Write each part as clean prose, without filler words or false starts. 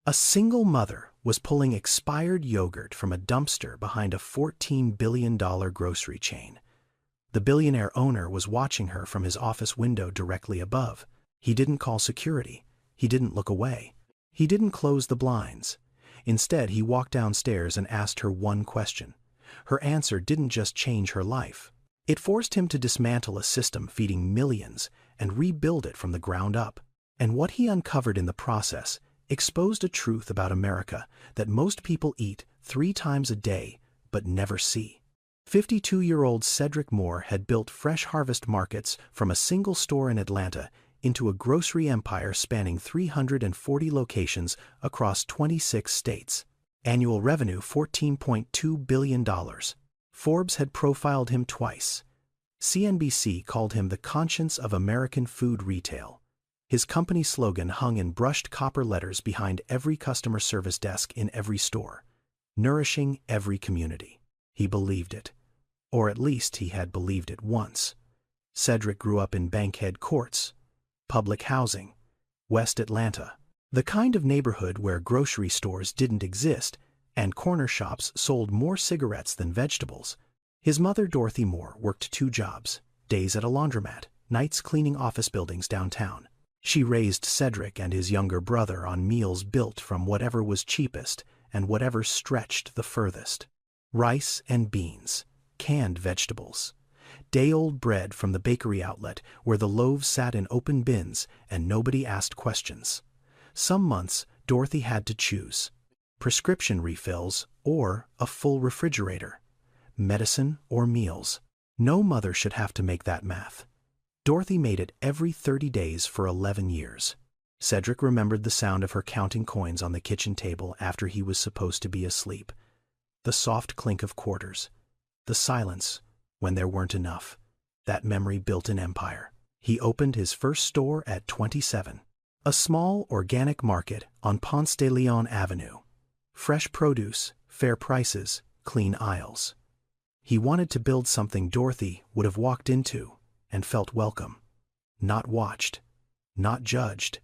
A single mother was pulling expired yogurt from a dumpster behind a $14 billion grocery chain. The billionaire owner was watching her from his office window directly above. He didn't call security. He didn't look away. He didn't close the blinds. Instead, he walked downstairs and asked her one question. Her answer didn't just change her life. It forced him to dismantle a system feeding millions and rebuild it from the ground up. And what he uncovered in the process exposed a truth about America that most people eat 3 times a day but never see. 52-year-old Cedric Moore had built Fresh Harvest Markets from a single store in Atlanta into a grocery empire spanning 340 locations across 26 states. Annual revenue $14.2 billion. Forbes had profiled him twice. CNBC called him the conscience of American food retail. His company slogan hung in brushed copper letters behind every customer service desk in every store, nourishing every community. He believed it. Or at least he had believed it once. Cedric grew up in Bankhead Courts, public housing, West Atlanta, the kind of neighborhood where grocery stores didn't exist and corner shops sold more cigarettes than vegetables. His mother, Dorothy Moore, worked 2 jobs, days at a laundromat, nights cleaning office buildings downtown. She raised Cedric and his younger brother on meals built from whatever was cheapest and whatever stretched the furthest. Rice and beans, canned vegetables, day-old bread from the bakery outlet where the loaves sat in open bins and nobody asked questions. Some months, Dorothy had to choose: prescription refills or a full refrigerator, medicine or meals. No mother should have to make that math. Dorothy made it every 30 days for 11 years. Cedric remembered the sound of her counting coins on the kitchen table after he was supposed to be asleep. The soft clink of quarters. The silence when there weren't enough. That memory built an empire. He opened his first store at 27. A small organic market on Ponce de Leon Avenue. Fresh produce, fair prices, clean aisles. He wanted to build something Dorothy would have walked into and felt welcome. Not watched, not judged,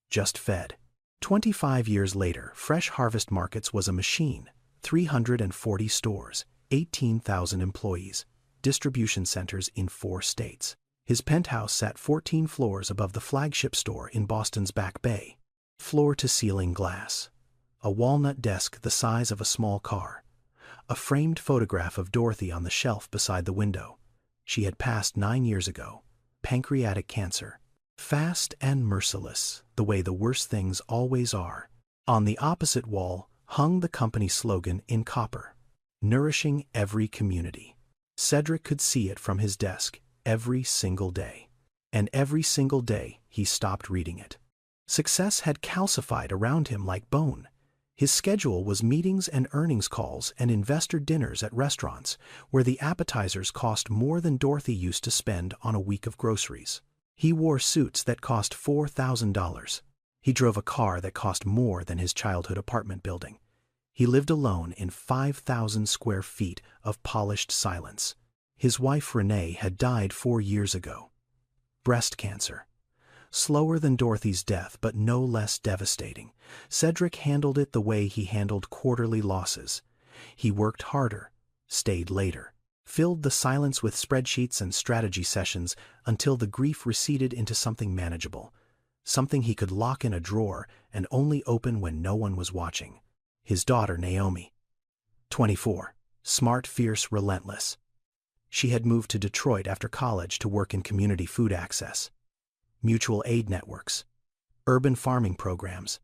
just fed. 25 years later, Fresh Harvest Markets was a machine. 340 stores, 18,000 employees, distribution centers in 4 states. His penthouse sat 14 floors above the flagship store in Boston's Back Bay. Floor-to-ceiling glass. A walnut desk the size of a small car. A framed photograph of Dorothy on the shelf beside the window. She had passed 9 years ago. Pancreatic cancer. Fast and merciless, the way the worst things always are. On the opposite wall hung the company slogan in copper: nourishing every community. Cedric could see it from his desk every single day. And every single day he stopped reading it. Success had calcified around him like bone. His schedule was meetings and earnings calls and investor dinners at restaurants where the appetizers cost more than Dorothy used to spend on a week of groceries. He wore suits that cost $4,000. He drove a car that cost more than his childhood apartment building. He lived alone in 5,000 square feet of polished silence. His wife Renee had died 4 years ago. Breast cancer. Slower than Dorothy's death, but no less devastating. Cedric handled it the way he handled quarterly losses. He worked harder, stayed later, filled the silence with spreadsheets and strategy sessions until the grief receded into something manageable, something he could lock in a drawer and only open when no one was watching. His daughter, Naomi. 24. Smart, fierce, relentless. She had moved to Detroit after college to work in community food access. Mutual aid networks, urban farming programs,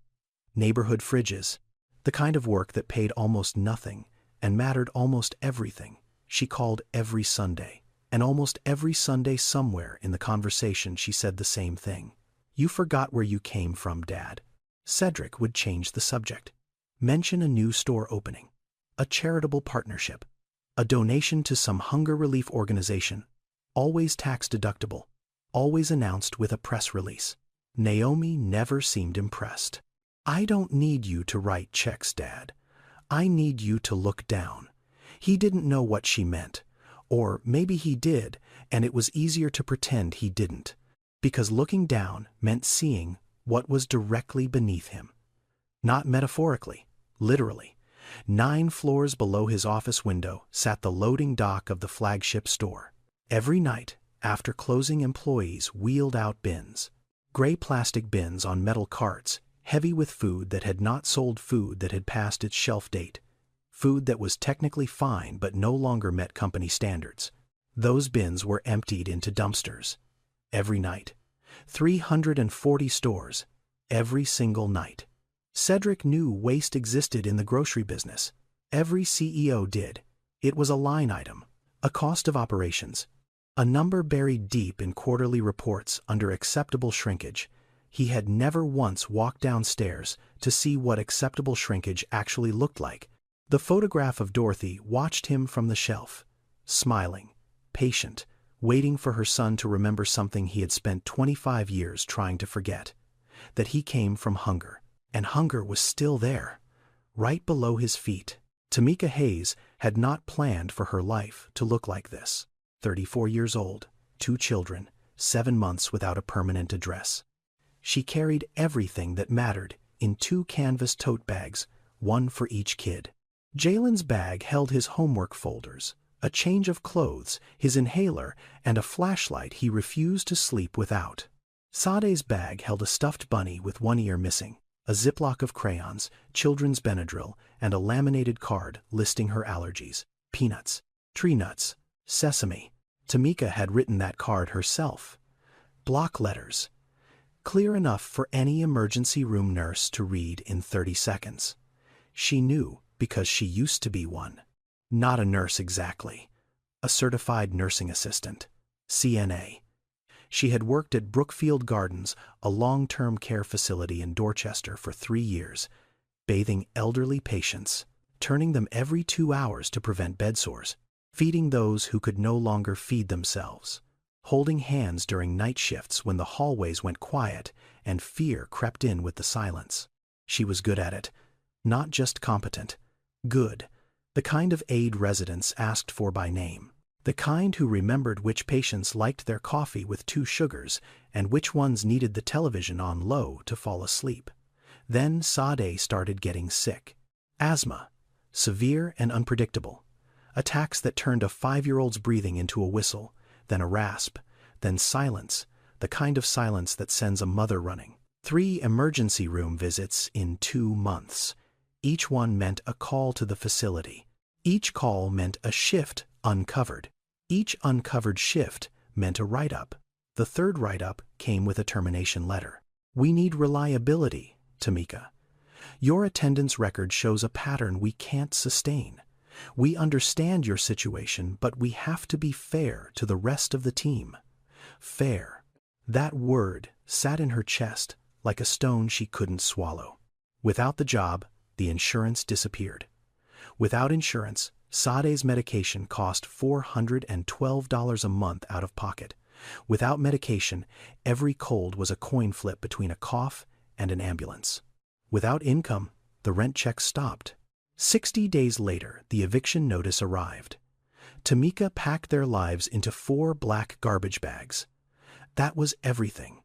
neighborhood fridges, the kind of work that paid almost nothing and mattered almost everything. She called every Sunday, and almost every Sunday somewhere in the conversation she said the same thing. "You forgot where you came from, Dad." Cedric would change the subject. Mention a new store opening, a charitable partnership, a donation to some hunger relief organization, always tax deductible, always announced with a press release. Naomi never seemed impressed. "I don't need you to write checks, Dad. I need you to look down." He didn't know what she meant. Or maybe he did, and it was easier to pretend he didn't. Because looking down meant seeing what was directly beneath him. Not metaphorically, literally. 9 floors below his office window sat the loading dock of the flagship store. Every night, after closing, employees wheeled out bins. Gray plastic bins on metal carts, heavy with food that had not sold, food that had passed its shelf date, food that was technically fine but no longer met company standards. Those bins were emptied into dumpsters. Every night. 340 stores. Every single night. Cedric knew waste existed in the grocery business. Every CEO did. It was a line item, a cost of operations, a number buried deep in quarterly reports under acceptable shrinkage. He had never once walked downstairs to see what acceptable shrinkage actually looked like. The photograph of Dorothy watched him from the shelf, smiling, patient, waiting for her son to remember something he had spent 25 years trying to forget, that he came from hunger. And hunger was still there, right below his feet. Tamika Hayes had not planned for her life to look like this. 34 years old, 2 children, 7 months without a permanent address. She carried everything that mattered in 2 canvas tote bags, one for each kid. Jalen's bag held his homework folders, a change of clothes, his inhaler, and a flashlight he refused to sleep without. Sade's bag held a stuffed bunny with one ear missing, a Ziploc of crayons, children's Benadryl, and a laminated card listing her allergies: peanuts, tree nuts, sesame. Tamika had written that card herself. Block letters. Clear enough for any emergency room nurse to read in 30 seconds. She knew because she used to be one. Not a nurse exactly. A certified nursing assistant. CNA. She had worked at Brookfield Gardens, a long-term care facility in Dorchester, for 3 years, bathing elderly patients, turning them every 2 hours to prevent bedsores, feeding those who could no longer feed themselves, holding hands during night shifts when the hallways went quiet and fear crept in with the silence. She was good at it, not just competent. Good, the kind of aide residents asked for by name. The kind who remembered which patients liked their coffee with 2 sugars and which ones needed the television on low to fall asleep. Then Sade started getting sick. Asthma, severe and unpredictable. Attacks that turned a 5-year-old's breathing into a whistle, then a rasp, then silence, the kind of silence that sends a mother running. 3 emergency room visits in 2 months. Each one meant a call to the facility. Each call meant a shift uncovered. Each uncovered shift meant a write-up. The 3rd write-up came with a termination letter. "We need reliability, Tamika. Your attendance record shows a pattern we can't sustain. We understand your situation, but we have to be fair to the rest of the team." Fair. That word sat in her chest like a stone she couldn't swallow. Without the job, the insurance disappeared. Without insurance, Sade's medication cost $412 a month out of pocket. Without medication, every cold was a coin flip between a cough and an ambulance. Without income, the rent check stopped. 60 days later, the eviction notice arrived. Tamika packed their lives into 4 black garbage bags. That was everything.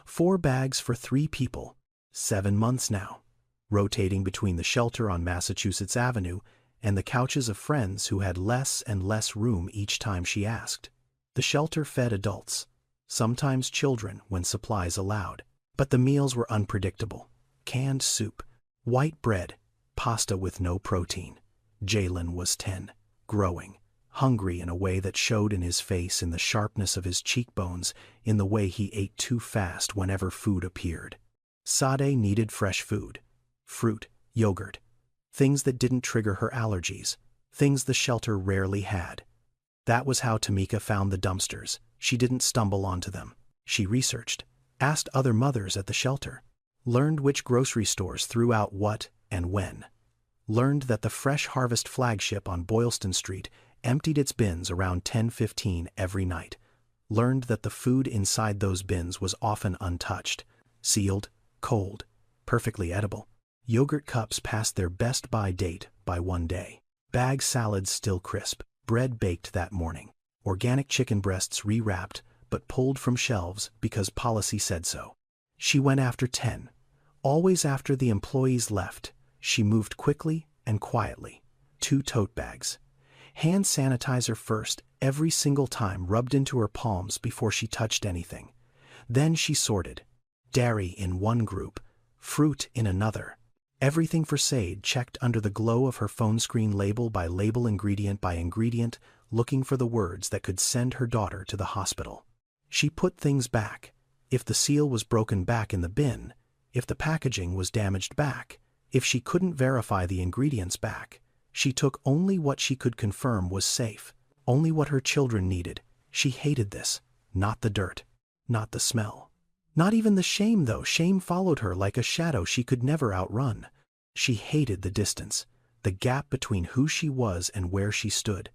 4 bags for 3 people. 7 months now, rotating between the shelter on Massachusetts Avenue and the couches of friends who had less and less room each time she asked. The shelter fed adults, sometimes children when supplies allowed. But the meals were unpredictable. Canned soup, white bread, pasta with no protein. Jalen was 10, growing, hungry in a way that showed in his face, in the sharpness of his cheekbones, in the way he ate too fast whenever food appeared. Sade needed fresh food, fruit, yogurt, things that didn't trigger her allergies, things the shelter rarely had. That was how Tamika found the dumpsters. She didn't stumble onto them. She researched, asked other mothers at the shelter, learned which grocery stores threw out what and when, learned that the Fresh Harvest flagship on Boylston Street emptied its bins around 10:15 every night, learned that the food inside those bins was often untouched, sealed, cold, perfectly edible. Yogurt cups past their best by date by 1 day. Bag salads still crisp, bread baked that morning. Organic chicken breasts re-wrapped but pulled from shelves because policy said so. She went after 10, Always after the employees left, she moved quickly and quietly. 2 tote bags. Hand sanitizer first, every single time rubbed into her palms before she touched anything. Then she sorted. Dairy in one group, fruit in another. Everything for Sade checked under the glow of her phone screen, label by label, ingredient by ingredient, looking for the words that could send her daughter to the hospital. She put things back. If the seal was broken, back in the bin. If the packaging was damaged, back. If she couldn't verify the ingredients, back. She took only what she could confirm was safe, only what her children needed. She hated this. Not the dirt. Not the smell. Not even the shame, though. Shame followed her like a shadow she could never outrun. She hated the distance, the gap between who she was and where she stood.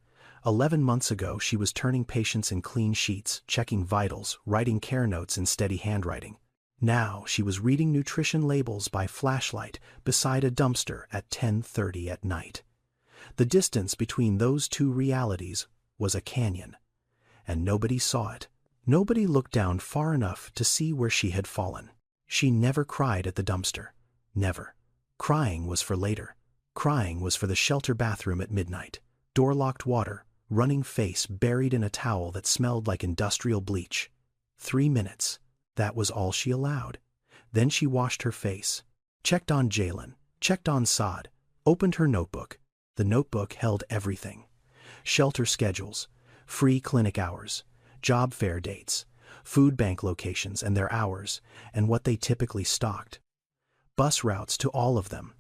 11 months ago, she was turning patients in clean sheets, checking vitals, writing care notes in steady handwriting. Now she was reading nutrition labels by flashlight beside a dumpster at 10:30 at night. The distance between those two realities was a canyon, and nobody saw it. Nobody looked down far enough to see where she had fallen. She never cried at the dumpster. Never. Crying was for later. Crying was for the shelter bathroom at midnight. Door-locked water, running face buried in a towel that smelled like industrial bleach. 3 minutes. That was all she allowed. Then she washed her face, checked on Jalen, checked on Saad, opened her notebook. The notebook held everything. Shelter schedules, free clinic hours, job fair dates, food bank locations and their hours, and what they typically stocked. Bus routes to all of them.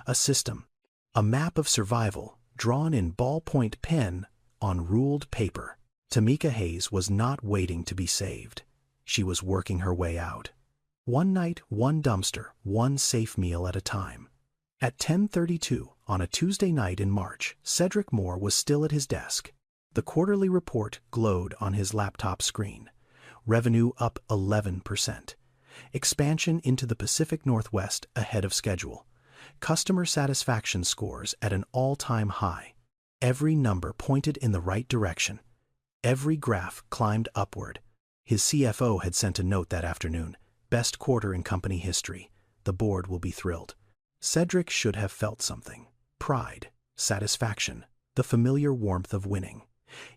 A system. A map of survival, drawn in ballpoint pen on ruled paper. Tamika Hayes was not waiting to be saved. She was working her way out. One night, one dumpster, one safe meal at a time. At 10:32 on a Tuesday night in March, Cedric Moore was still at his desk. The quarterly report glowed on his laptop screen. Revenue up 11%. Expansion into the Pacific Northwest ahead of schedule. Customer satisfaction scores at an all-time high. Every number pointed in the right direction. Every graph climbed upward. His CFO had sent a note that afternoon. Best quarter in company history. The board will be thrilled. Cedric should have felt something. Pride, satisfaction, the familiar warmth of winning.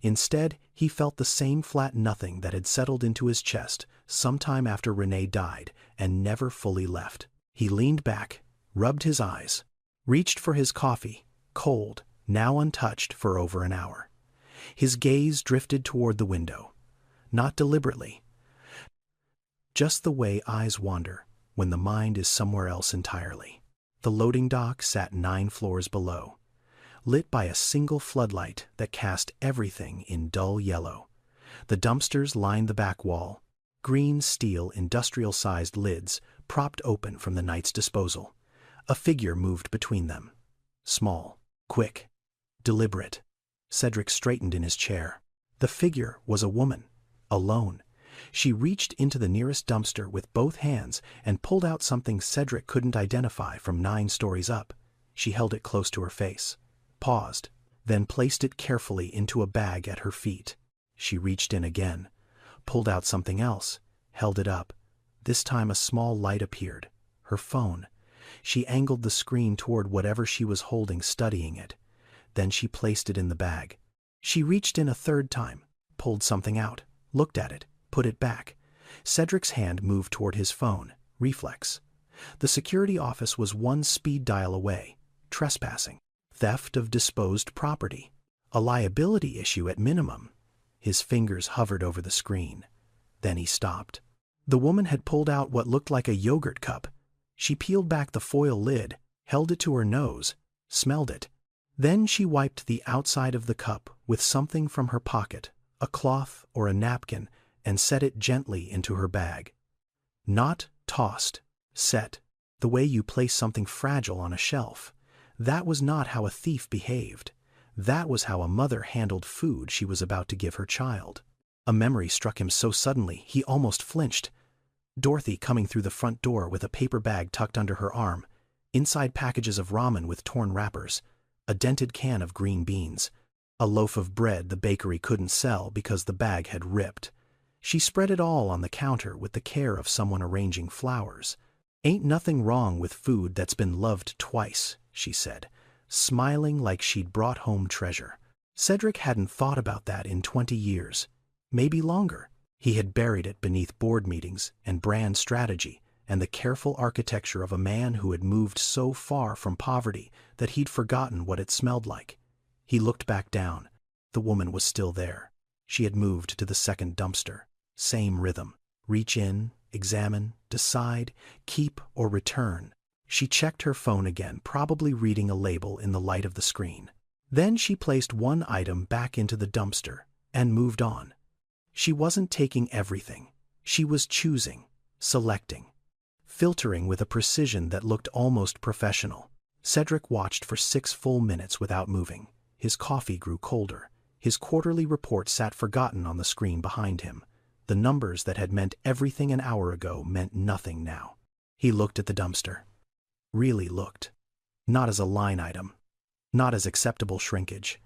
Instead, he felt the same flat nothing that had settled into his chest sometime after Renee died and never fully left. He leaned back, rubbed his eyes, reached for his coffee, cold, now untouched for over an hour. His gaze drifted toward the window. Not deliberately. Just the way eyes wander when the mind is somewhere else entirely. The loading dock sat 9 floors below, lit by a single floodlight that cast everything in dull yellow. The dumpsters lined the back wall, green steel industrial-sized lids propped open from the night's disposal. A figure moved between them. Small, quick, deliberate. Cedric straightened in his chair. The figure was a woman, alone. She reached into the nearest dumpster with both hands and pulled out something Cedric couldn't identify from 9 stories up. She held it close to her face, paused, then placed it carefully into a bag at her feet. She reached in again, pulled out something else, held it up. This time a small light appeared. Her phone. She angled the screen toward whatever she was holding, studying it. Then she placed it in the bag. She reached in a third time, pulled something out, looked at it, put it back. Cedric's hand moved toward his phone. Reflex. The security office was 1 speed dial away. Trespassing. Theft of disposed property. A liability issue at minimum. His fingers hovered over the screen. Then he stopped. The woman had pulled out what looked like a yogurt cup. She peeled back the foil lid, held it to her nose, smelled it. Then she wiped the outside of the cup with something from her pocket, a cloth or a napkin, and set it gently into her bag. Not tossed, set, the way you place something fragile on a shelf. That was not how a thief behaved. That was how a mother handled food she was about to give her child. A memory struck him so suddenly he almost flinched. Dorothy coming through the front door with a paper bag tucked under her arm, inside packages of ramen with torn wrappers, a dented can of green beans, a loaf of bread the bakery couldn't sell because the bag had ripped. She spread it all on the counter with the care of someone arranging flowers. "Ain't nothing wrong with food that's been loved twice," she said, smiling like she'd brought home treasure. Cedric hadn't thought about that in 20 years, maybe longer. He had buried it beneath board meetings and brand strategy and the careful architecture of a man who had moved so far from poverty that he'd forgotten what it smelled like. He looked back down. The woman was still there. She had moved to the second dumpster. Same rhythm. Reach in, examine, decide, keep or return. She checked her phone again, probably reading a label in the light of the screen. Then she placed one item back into the dumpster and moved on. She wasn't taking everything. She was choosing, selecting, filtering with a precision that looked almost professional. Cedric watched for 6 full minutes without moving. His coffee grew colder. His quarterly report sat forgotten on the screen behind him. The numbers that had meant everything an hour ago meant nothing now. He looked at the dumpster. Really looked. Not as a line item. Not as acceptable shrinkage.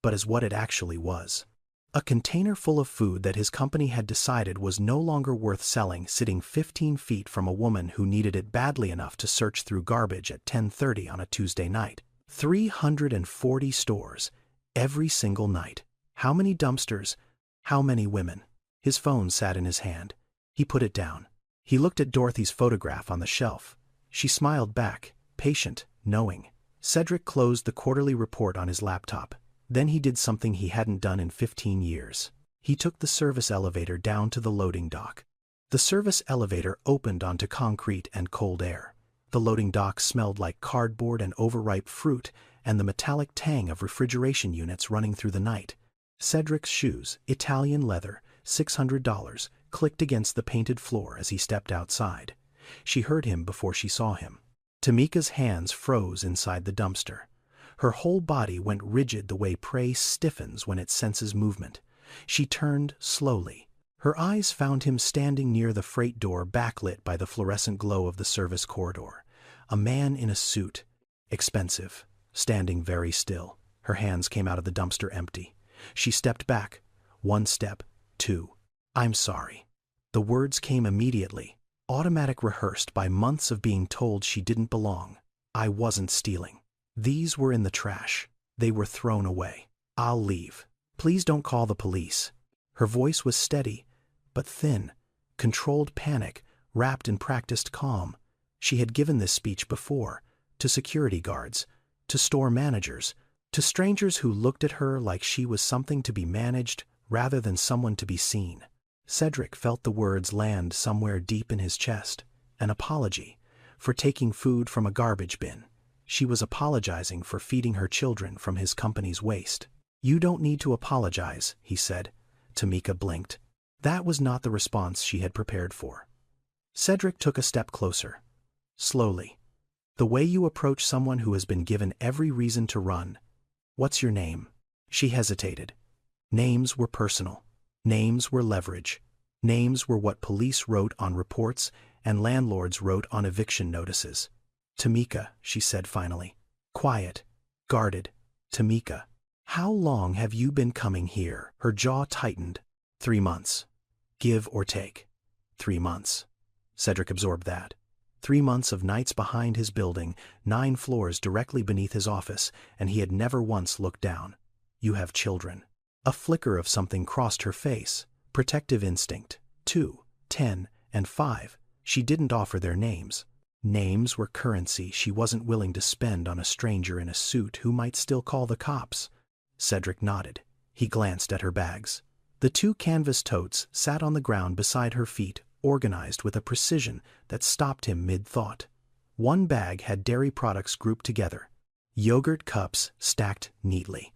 But as what it actually was. A container full of food that his company had decided was no longer worth selling, sitting 15 feet from a woman who needed it badly enough to search through garbage at 10:30 on a Tuesday night. 340 stores. Every single night. How many dumpsters? How many women? His phone sat in his hand. He put it down. He looked at Dorothy's photograph on the shelf. She smiled back, patient, knowing. Cedric closed the quarterly report on his laptop. Then he did something he hadn't done in 15 years. He took the service elevator down to the loading dock. The service elevator opened onto concrete and cold air. The loading dock smelled like cardboard and overripe fruit and the metallic tang of refrigeration units running through the night. Cedric's shoes, Italian leather, $600, clicked against the painted floor as he stepped outside. She heard him before she saw him. Tamika's hands froze inside the dumpster. Her whole body went rigid the way prey stiffens when it senses movement. She turned slowly. Her eyes found him standing near the freight door, backlit by the fluorescent glow of the service corridor. A man in a suit, expensive, standing very still. Her hands came out of the dumpster empty. She stepped back. 1 step, 2. "I'm sorry." The words came immediately, automatic, rehearsed by months of being told she didn't belong. "I wasn't stealing. These were in the trash. They were thrown away. I'll leave. Please don't call the police." Her voice was steady, but thin, controlled panic wrapped in practiced calm. She had given this speech before, to security guards, to store managers, to strangers who looked at her like she was something to be managed rather than someone to be seen. Cedric felt the words land somewhere deep in his chest. An apology for taking food from a garbage bin. She was apologizing for feeding her children from his company's waste. "You don't need to apologize," he said. Tamika blinked. That was not the response she had prepared for. Cedric took a step closer. Slowly. "The way you approach someone who has been given every reason to run. What's your name?" She hesitated. Names were personal. Names were leverage. Names were what police wrote on reports and landlords wrote on eviction notices. "Tamika," she said finally. Quiet, guarded. "Tamika, how long have you been coming here?" Her jaw tightened. 3 months. Give or take. 3 months. Cedric absorbed that. 3 months of nights behind his building, 9 floors directly beneath his office, and he had never once looked down. "You have children." A flicker of something crossed her face. Protective instinct. 2, 10, and 5. She didn't offer their names. Names were currency she wasn't willing to spend on a stranger in a suit who might still call the cops. Cedric nodded. He glanced at her bags. The 2 canvas totes sat on the ground beside her feet, organized with a precision that stopped him mid-thought. One bag had dairy products grouped together. Yogurt cups stacked neatly.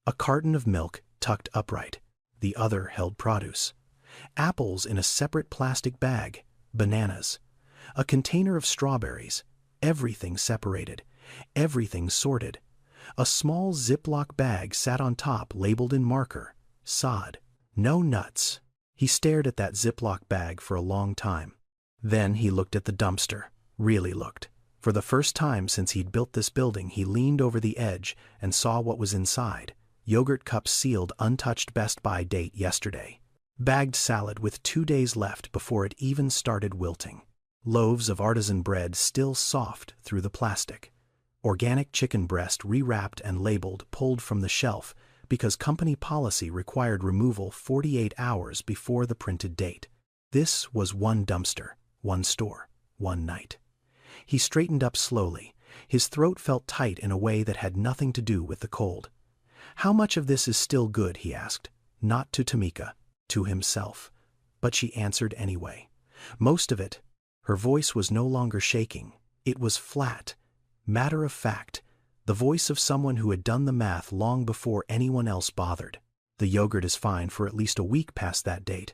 A carton of milk tucked upright. The other held produce. Apples in a separate plastic bag. Bananas. A container of strawberries. Everything separated. Everything sorted. A small Ziploc bag sat on top, labeled in marker. Sod. No nuts. He stared at that Ziploc bag for a long time. Then he looked at the dumpster. Really looked. For the first time since he'd built this building, he leaned over the edge and saw what was inside. Yogurt cups sealed, untouched, Best By date yesterday. Bagged salad with 2 days left before it even started wilting. Loaves of artisan bread still soft through the plastic. Organic chicken breast rewrapped and labeled pulled from the shelf because company policy required removal 48 hours before the printed date. This was one dumpster, one store, one night. He straightened up slowly. His throat felt tight in a way that had nothing to do with the cold. "How much of this is still good?" he asked. Not to Tamika, to himself. But she answered anyway. "Most of it." Her voice was no longer shaking. It was flat, matter of fact, the voice of someone who had done the math long before anyone else bothered. "The yogurt is fine for at least a week past that date.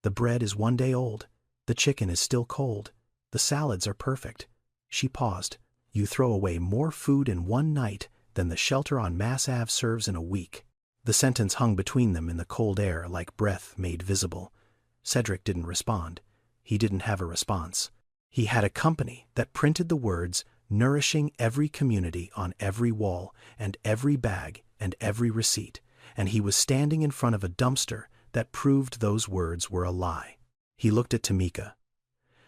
The bread is 1 day old. The chicken is still cold. The salads are perfect." She paused. "You throw away more food in one night than the shelter on Mass Ave serves in a week." The sentence hung between them in the cold air like breath made visible. Cedric didn't respond. He didn't have a response. He had a company that printed the words, nourishing every community on every wall and every bag and every receipt, and he was standing in front of a dumpster that proved those words were a lie. He looked at Tamika.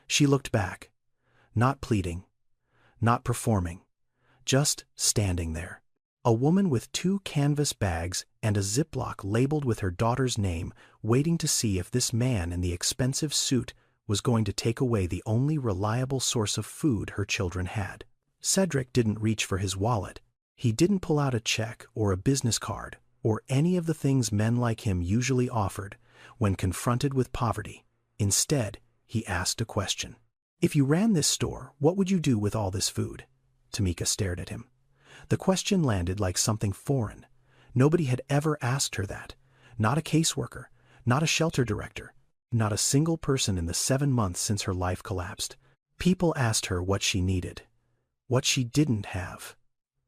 She looked back, not pleading, not performing, just standing there. A woman with 2 canvas bags and a Ziploc labeled with her daughter's name, waiting to see if this man in the expensive suit was going to take away the only reliable source of food her children had. Cedric didn't reach for his wallet. He didn't pull out a check or a business card or any of the things men like him usually offered when confronted with poverty. Instead, he asked a question. "If you ran this store, what would you do with all this food?" Tamika stared at him. The question landed like something foreign. Nobody had ever asked her that. Not a caseworker, not a shelter director, not a single person in the 7 months since her life collapsed. People asked her what she needed, what she didn't have,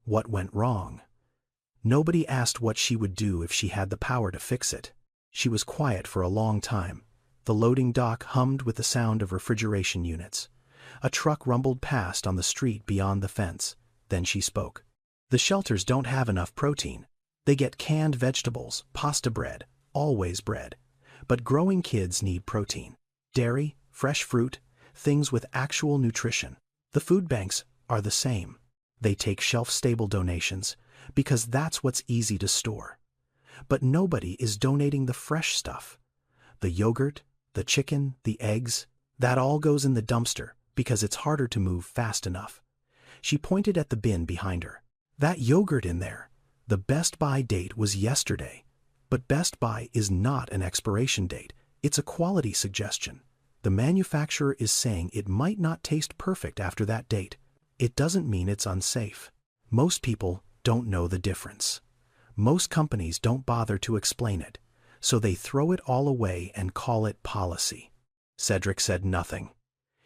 what went wrong. Nobody asked what she would do if she had the power to fix it. She was quiet for a long time. The loading dock hummed with the sound of refrigeration units. A truck rumbled past on the street beyond the fence. Then she spoke. "The shelters don't have enough protein. They get canned vegetables, pasta bread, always bread. But growing kids need protein. Dairy, fresh fruit, things with actual nutrition. The food banks are the same. They take shelf-stable donations because that's what's easy to store. But nobody is donating the fresh stuff. The yogurt, the chicken, the eggs, that all goes in the dumpster because it's harder to move fast enough." She pointed at the bin behind her. "That yogurt in there, the best by date was yesterday. But best by is not an expiration date. It's a quality suggestion. The manufacturer is saying it might not taste perfect after that date. It doesn't mean it's unsafe. Most people don't know the difference. Most companies don't bother to explain it, so they throw it all away and call it policy." Cedric said nothing.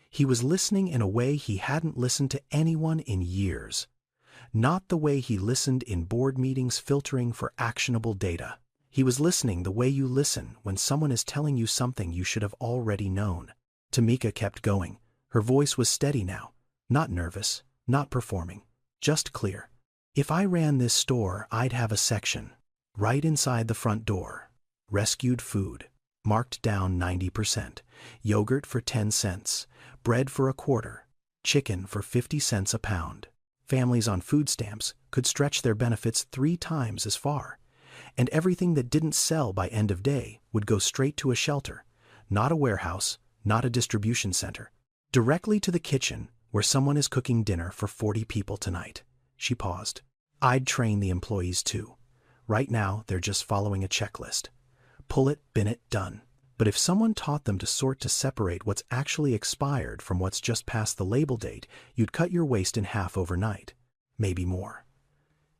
He was listening in a way he hadn't listened to anyone in years. Not the way he listened in board meetings filtering for actionable data. He was listening the way you listen when someone is telling you something you should have already known. Tamika kept going. Her voice was steady now, not nervous, not performing, just clear. "If I ran this store, I'd have a section, right inside the front door. Rescued food, marked down 90%, yogurt for 10 cents, bread for a quarter, chicken for 50 cents a pound. Families on food stamps could stretch their benefits 3 times as far. And everything that didn't sell by end of day would go straight to a shelter, not a warehouse, not a distribution center, directly to the kitchen where someone is cooking dinner for 40 people tonight." She paused. "I'd train the employees too. Right now, they're just following a checklist. Pull it, bin it, done. But if someone taught them to sort to separate what's actually expired from what's just past the label date, you'd cut your waste in half overnight. Maybe more."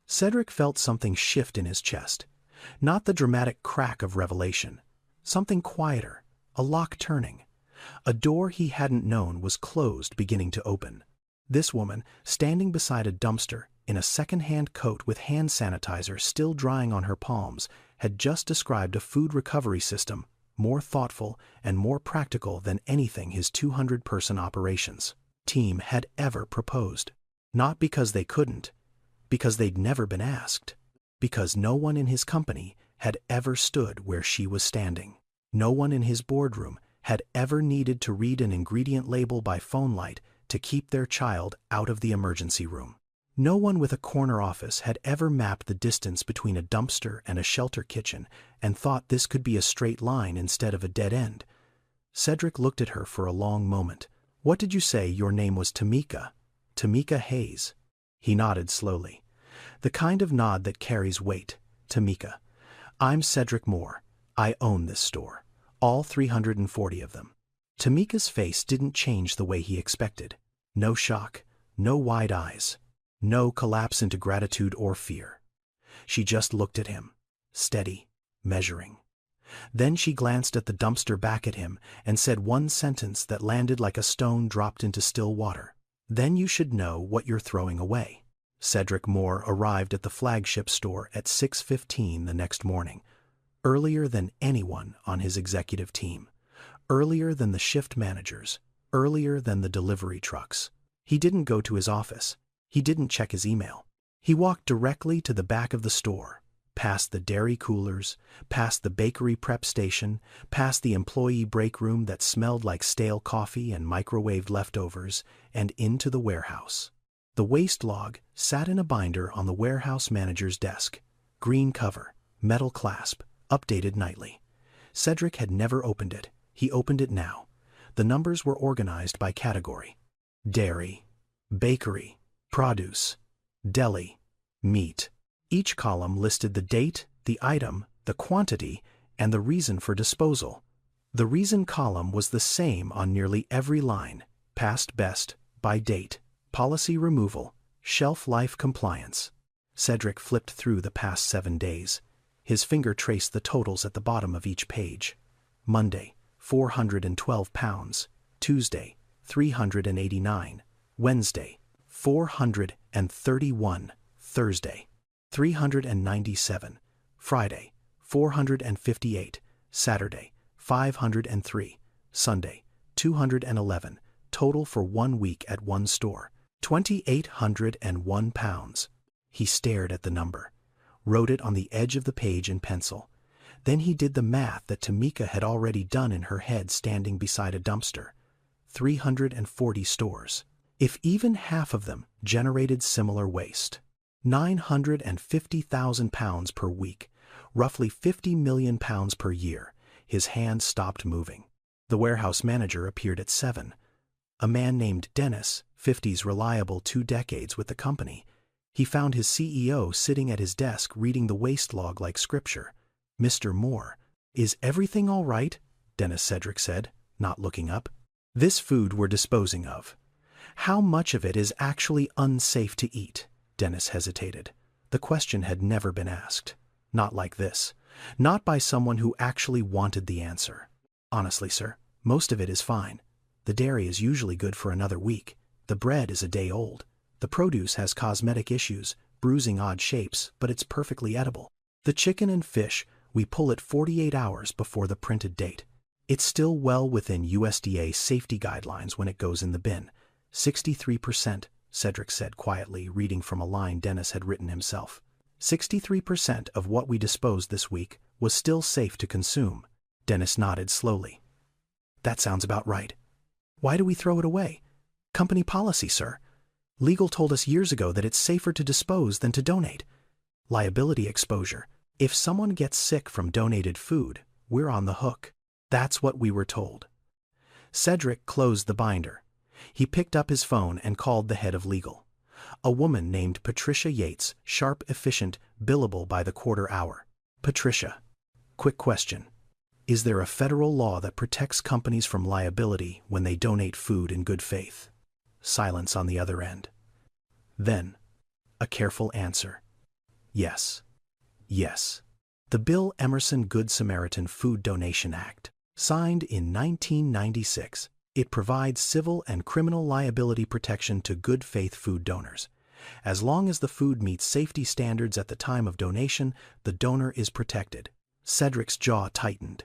Cedric felt something shift in his chest. Not the dramatic crack of revelation. Something quieter, a lock turning. A door he hadn't known was closed beginning to open. This woman, standing beside a dumpster, in a second-hand coat with hand sanitizer still drying on her palms, had just described a food recovery system more thoughtful and more practical than anything his 200-person operations team had ever proposed. Not because they couldn't, because they'd never been asked. Because no one in his company had ever stood where she was standing. No one in his boardroom had ever needed to read an ingredient label by phone light to keep their child out of the emergency room. No one with a corner office had ever mapped the distance between a dumpster and a shelter kitchen and thought this could be a straight line instead of a dead end. Cedric looked at her for a long moment. "What did you say your name was? Tamika? Tamika Hayes?" He nodded slowly. The kind of nod that carries weight. "Tamika. I'm Cedric Moore. I own this store. All 340 of them." Tamika's face didn't change the way he expected. No shock, no wide eyes, no collapse into gratitude or fear. She just looked at him, steady, measuring. Then she glanced at the dumpster back at him and said one sentence that landed like a stone dropped into still water. "Then you should know what you're throwing away." Cedric Moore arrived at the flagship store at 6:15 the next morning, earlier than anyone on his executive team, earlier than the shift managers, earlier than the delivery trucks. He didn't go to his office. He didn't check his email. He walked directly to the back of the store, past the dairy coolers, past the bakery prep station, past the employee break room that smelled like stale coffee and microwaved leftovers, and into the warehouse. The waste log sat in a binder on the warehouse manager's desk. Green cover, metal clasp, updated nightly. Cedric had never opened it. He opened it now. The numbers were organized by category: dairy, bakery, produce, deli, meat. Each column listed the date, the item, the quantity, and the reason for disposal. The reason column was the same on nearly every line: past best, by date, policy removal, shelf life compliance. Cedric flipped through the past 7 days. His finger traced the totals at the bottom of each page. Monday, 412 pounds. Tuesday, 389. Wednesday, 431. Thursday, 397. Friday, 458. Saturday, 503. Sunday, 211. Total for 1 week at one store: 2,801 pounds. He stared at the number, wrote it on the edge of the page in pencil. Then he did the math that Tamika had already done in her head standing beside a dumpster. 340 stores. If even half of them generated similar waste, 950,000 pounds per week, roughly 50 million pounds per year. His hand stopped moving. The warehouse manager appeared at 7. A man named Dennis, 50s, reliable, 2 decades with the company. He found his CEO sitting at his desk reading the waste log like scripture. "Mr. Moore, is everything all right?" Dennis Cedric said, not looking up. "This food we're disposing of. How much of it is actually unsafe to eat?" Dennis hesitated. The question had never been asked. Not like this. Not by someone who actually wanted the answer. "Honestly, sir, most of it is fine. The dairy is usually good for another week. The bread is a day old. The produce has cosmetic issues, bruising odd shapes, but it's perfectly edible. The chicken and fish, we pull it 48 hours before the printed date. It's still well within USDA safety guidelines when it goes in the bin. 63%, Cedric said quietly, reading from a line Dennis had written himself. 63% of what we disposed this week was still safe to consume. Dennis nodded slowly. "That sounds about right. Why do we throw it away?" "Company policy, sir. Legal told us years ago that it's safer to dispose than to donate. Liability exposure. If someone gets sick from donated food, we're on the hook. That's what we were told." Cedric closed the binder. He picked up his phone and called the head of legal. A woman named Patricia Yates, sharp, efficient, billable by the quarter hour. "Patricia, quick question. Is there a federal law that protects companies from liability when they donate food in good faith?" Silence on the other end. Then, a careful answer. "Yes. Yes. The Bill Emerson Good Samaritan Food Donation Act, signed in 1996. It provides civil and criminal liability protection to good faith food donors. As long as the food meets safety standards at the time of donation, the donor is protected." Cedric's jaw tightened.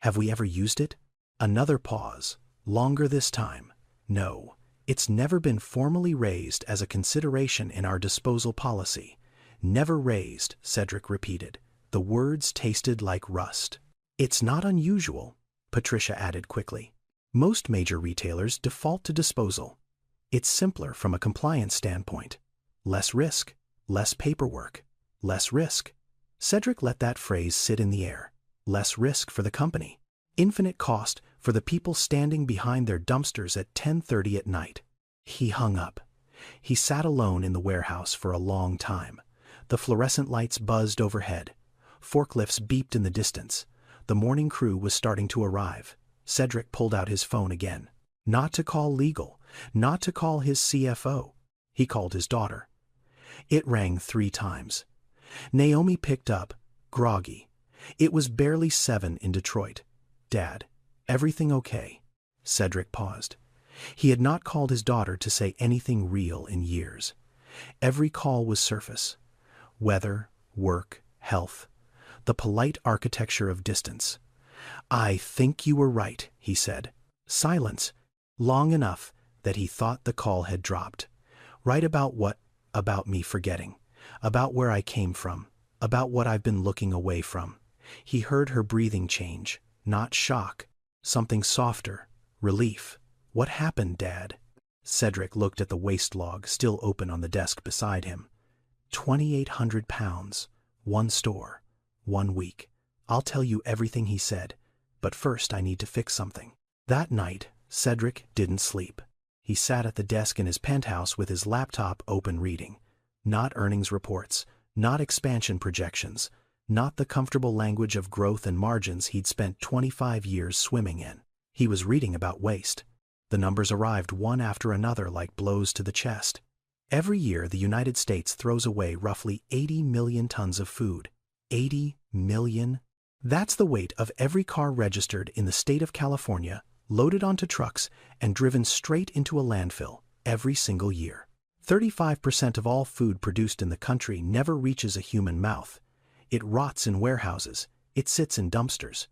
"Have we ever used it?" Another pause, longer this time. "No, it's never been formally raised as a consideration in our disposal policy." "Never raised," Cedric repeated. The words tasted like rust. "It's not unusual. Patricia added quickly. Most major retailers default to disposal. It's simpler from a compliance standpoint. Less risk, less paperwork, less risk. Cedric let that phrase sit in the air. Less risk for the company. Infinite cost for the people standing behind their dumpsters at 10:30 at night. He hung up. He sat alone in the warehouse for a long time. The fluorescent lights buzzed overhead. Forklifts beeped in the distance. The morning crew was starting to arrive. Cedric pulled out his phone again. Not to call legal, not to call his CFO. He called his daughter. It rang 3 times. Naomi picked up, groggy. It was barely 7 in Detroit. Dad, everything okay? Cedric paused. He had not called his daughter to say anything real in years. Every call was surface. Weather, work, health. The polite architecture of distance. I think you were right, he said. Silence. Long enough that he thought the call had dropped. Right about what? About me forgetting. About where I came from. About what I've been looking away from. He heard her breathing change. Not shock. Something softer. Relief. What happened, Dad? Cedric looked at the waste log still open on the desk beside him. 2,800 pounds. 1 store. 1 week. I'll tell you everything, he said. But first I need to fix something. That night, Cedric didn't sleep. He sat at the desk in his penthouse with his laptop open reading. Not earnings reports, not expansion projections, not the comfortable language of growth and margins he'd spent 25 years swimming in. He was reading about waste. The numbers arrived one after another like blows to the chest. Every year, the United States throws away roughly 80 million tons of food. 80 million? That's the weight of every car registered in the state of California, loaded onto trucks, and driven straight into a landfill every single year. 35% of all food produced in the country never reaches a human mouth. It rots in warehouses. It sits in dumpsters.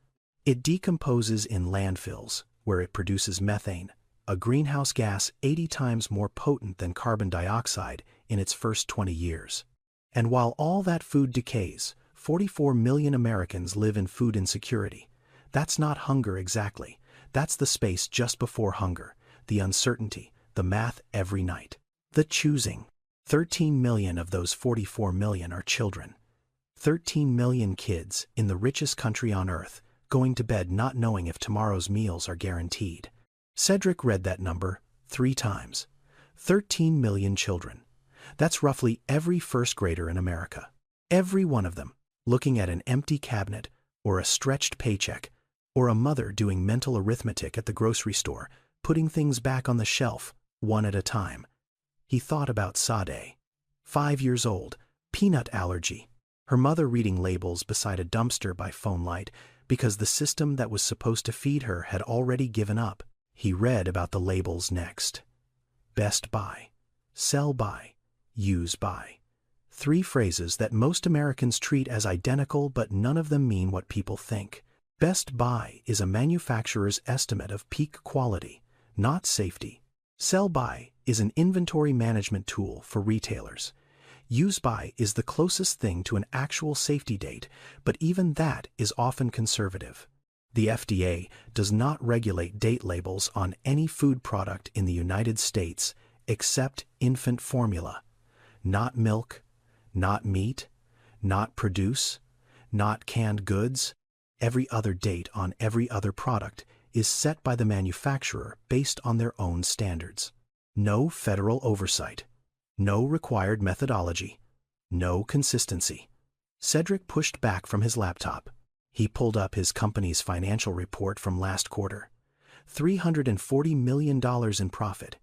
It decomposes in landfills, where it produces methane, a greenhouse gas 80 times more potent than carbon dioxide in its first 20 years. And while all that food decays, 44 million Americans live in food insecurity. That's not hunger exactly. That's the space just before hunger, the uncertainty, the math every night. The choosing. 13 million of those 44 million are children. 13 million kids in the richest country on earth, going to bed not knowing if tomorrow's meals are guaranteed. Cedric read that number 3 times. 13 million children. That's roughly every first grader in America. Every one of them, looking at an empty cabinet, or a stretched paycheck, or a mother doing mental arithmetic at the grocery store, putting things back on the shelf, one at a time. He thought about Sade. 5 years old, peanut allergy. Her mother reading labels beside a dumpster by phone light because the system that was supposed to feed her had already given up. He read about the labels next. Best by, sell by, use by. 3 phrases that most Americans treat as identical, but none of them mean what people think. Best by is a manufacturer's estimate of peak quality, not safety. Sell by is an inventory management tool for retailers. Use by is the closest thing to an actual safety date, but even that is often conservative. The FDA does not regulate date labels on any food product in the United States except infant formula. Not milk, not meat, not produce, not canned goods. Every other date on every other product is set by the manufacturer based on their own standards. No federal oversight. No required methodology. No consistency. Cedric pushed back from his laptop. He pulled up his company's financial report from last quarter. $340 million in profit.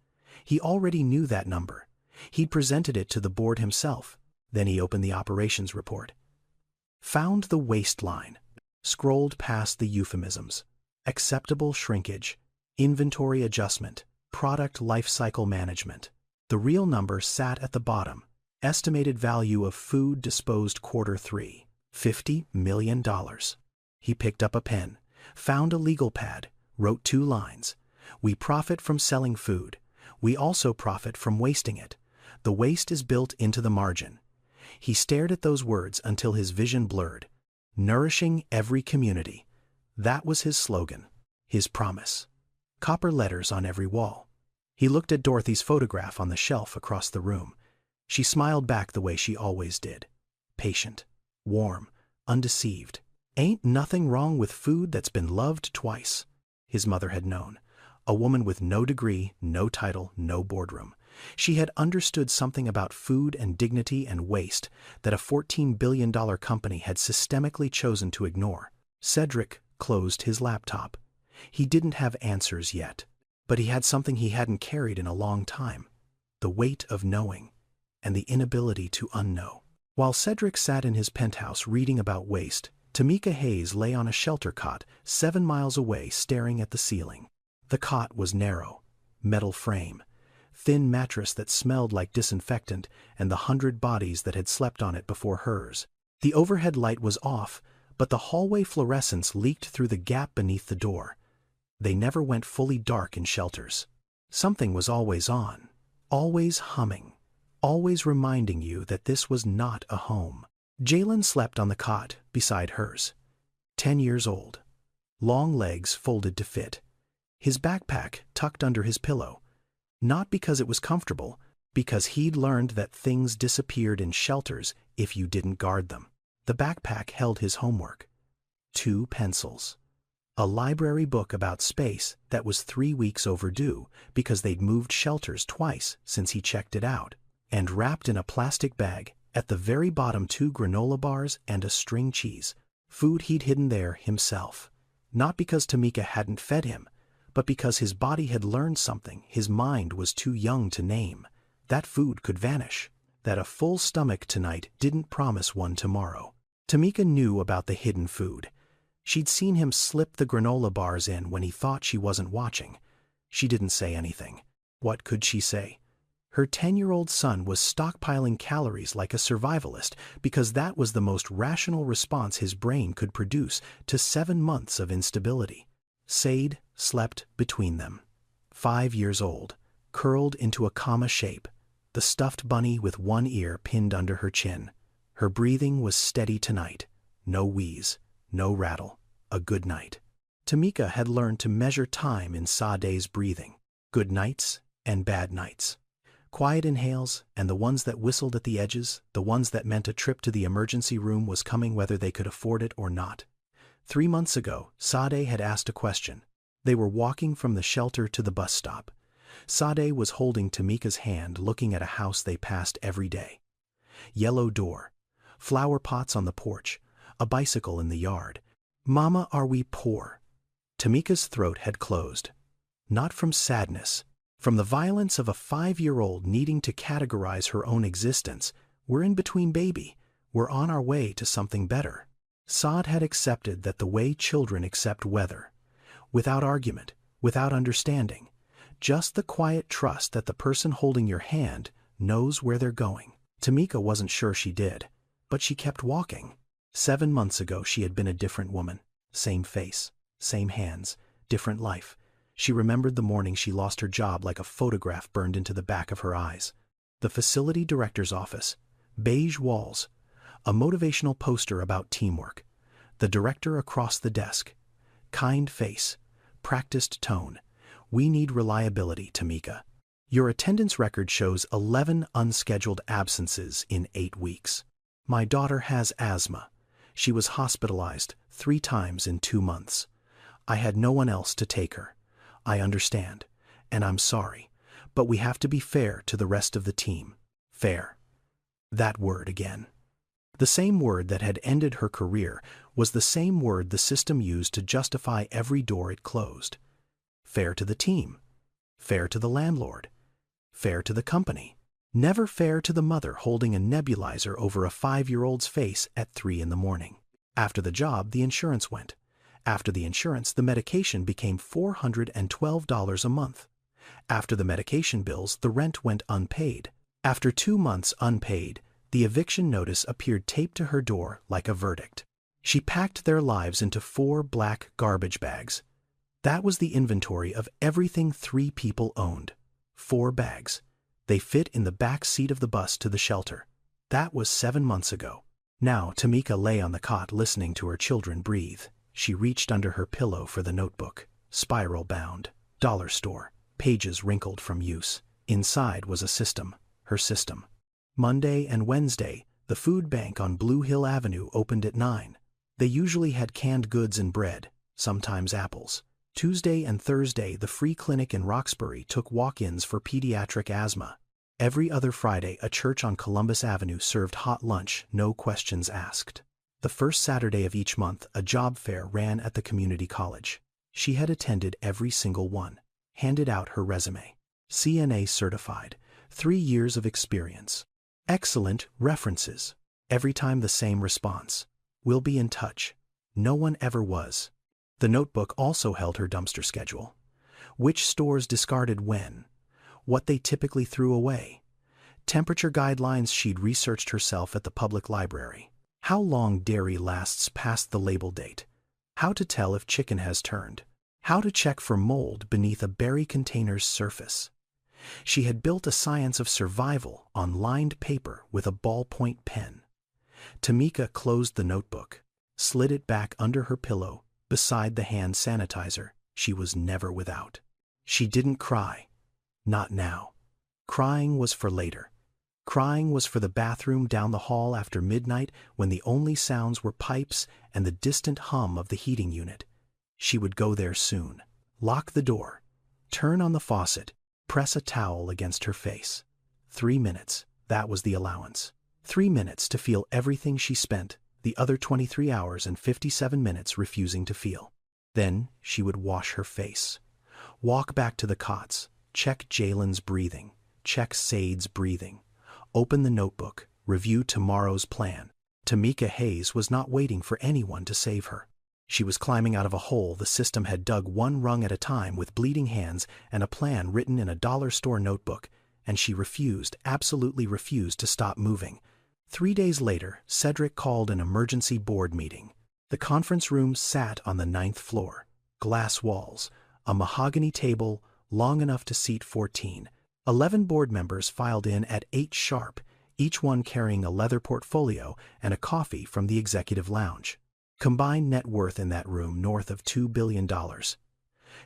He already knew that number. He'd presented it to the board himself. Then he opened the operations report. Found the waistline. Scrolled past the euphemisms. Acceptable shrinkage. Inventory adjustment. Product life cycle management. The real number sat at the bottom. Estimated value of food disposed Q3, $50 million. He picked up a pen, found a legal pad, wrote 2 lines. We profit from selling food. We also profit from wasting it. The waste is built into the margin. He stared at those words until his vision blurred. Nourishing every community. That was his slogan. His promise. Copper letters on every wall. He looked at Dorothy's photograph on the shelf across the room. She smiled back the way she always did. Patient, warm, undeceived. Ain't nothing wrong with food that's been loved twice. His mother had known. A woman with no degree, no title, no boardroom. She had understood something about food and dignity and waste that a $14 billion company had systemically chosen to ignore. Cedric closed his laptop. He didn't have answers yet, but he had something he hadn't carried in a long time. The weight of knowing, and the inability to unknow. While Cedric sat in his penthouse reading about waste, Tamika Hayes lay on a shelter cot 7 miles away staring at the ceiling. The cot was narrow, metal frame, thin mattress that smelled like disinfectant and the 100 bodies that had slept on it before hers. The overhead light was off, but the hallway fluorescence leaked through the gap beneath the door. They never went fully dark in shelters. Something was always on, always humming, always reminding you that this was not a home. Jalen slept on the cot beside hers. 10 years old. Long legs folded to fit. His backpack tucked under his pillow. Not because it was comfortable, because he'd learned that things disappeared in shelters if you didn't guard them. The backpack held his homework. 2 pencils. A library book about space that was 3 weeks overdue because they'd moved shelters twice since he checked it out. And wrapped in a plastic bag, at the very bottom 2 granola bars and a string cheese. Food he'd hidden there himself. Not because Tamika hadn't fed him, but because his body had learned something his mind was too young to name. That food could vanish. That a full stomach tonight didn't promise one tomorrow. Tamika knew about the hidden food. She'd seen him slip the granola bars in when he thought she wasn't watching. She didn't say anything. What could she say? Her 10-year-old son was stockpiling calories like a survivalist because that was the most rational response his brain could produce to 7 months of instability. Sade slept between them. 5 years old, curled into a comma shape, the stuffed bunny with one ear pinned under her chin. Her breathing was steady tonight. No wheeze, no rattle, a good night. Tamika had learned to measure time in Sade's breathing. Good nights and bad nights. Quiet inhales and the ones that whistled at the edges, the ones that meant a trip to the emergency room was coming whether they could afford it or not. 3 months ago, Sade had asked a question. They were walking from the shelter to the bus stop. Sade was holding Tamika's hand looking at a house they passed every day. Yellow door, flower pots on the porch, a bicycle in the yard. Mama, are we poor? Tamika's throat had closed. Not from sadness. From the violence of a 5-year-old needing to categorize her own existence. We're in between, baby. We're on our way to something better. Saad had accepted that the way children accept weather. Without argument, without understanding. Just the quiet trust that the person holding your hand knows where they're going. Tamika wasn't sure she did, but she kept walking. 7 months ago she had been a different woman. Same face, same hands, different life. She remembered the morning she lost her job like a photograph burned into the back of her eyes. The facility director's office, beige walls, a motivational poster about teamwork. The director across the desk, kind face, practiced tone. We need reliability, Tamika. Your attendance record shows 11 unscheduled absences in 8 weeks. My daughter has asthma. She was hospitalized 3 times in 2 months. I had no one else to take her. I understand, and I'm sorry, but we have to be fair to the rest of the team. Fair. That word again. The same word that had ended her career was the same word the system used to justify every door it closed. Fair to the team. Fair to the landlord. Fair to the company. Never fair to the mother holding a nebulizer over a 5-year-old's face at 3 in the morning. After the job, the insurance went. After the insurance, the medication became $412 a month. After the medication bills, the rent went unpaid. After 2 months unpaid, the eviction notice appeared taped to her door like a verdict. She packed their lives into 4 black garbage bags. That was the inventory of everything 3 people owned. 4 bags. They fit in the back seat of the bus to the shelter. That was 7 months ago. Now Tamika lay on the cot listening to her children breathe. She reached under her pillow for the notebook. spiral-bound, dollar store, pages wrinkled from use. Inside was a system, her system. Monday and Wednesday, the food bank on Blue Hill Avenue opened at 9. They usually had canned goods and bread, sometimes apples. Tuesday and Thursday, the free clinic in Roxbury took walk-ins for pediatric asthma. Every other Friday, a church on Columbus Avenue served hot lunch, no questions asked. The first Saturday of each month, a job fair ran at the community college. She had attended every single one, handed out her resume. CNA certified, 3 years of experience. Excellent references. Every time the same response. We'll be in touch. No one ever was. The notebook also held her dumpster schedule. Which stores discarded when, what they typically threw away. Temperature guidelines she'd researched herself at the public library. How long dairy lasts past the label date. How to tell if chicken has turned. How to check for mold beneath a berry container's surface. She had built a science of survival on lined paper with a ballpoint pen. Tamika closed the notebook, slid it back under her pillow, beside the hand sanitizer she was never without. She didn't cry. Not now. Crying was for later. Crying was for the bathroom down the hall after midnight when the only sounds were pipes and the distant hum of the heating unit. She would go there soon. Lock the door. Turn on the faucet. Press a towel against her face. 3 minutes, that was the allowance. 3 minutes to feel everything she spent, the other 23 hours and 57 minutes refusing to feel. Then she would wash her face. Walk back to the cots. Check Jalen's breathing. Check Sade's breathing. Open the notebook. Review tomorrow's plan. Tamika Hayes was not waiting for anyone to save her. She was climbing out of a hole the system had dug one rung at a time with bleeding hands and a plan written in a dollar store notebook, and she refused, absolutely refused to stop moving. 3 days later, Cedric called an emergency board meeting. The conference room sat on the 9th floor. Glass walls, a mahogany table long enough to seat 14. 11 board members filed in at 8 sharp, each one carrying a leather portfolio and a coffee from the executive lounge. Combined net worth in that room north of $2 billion.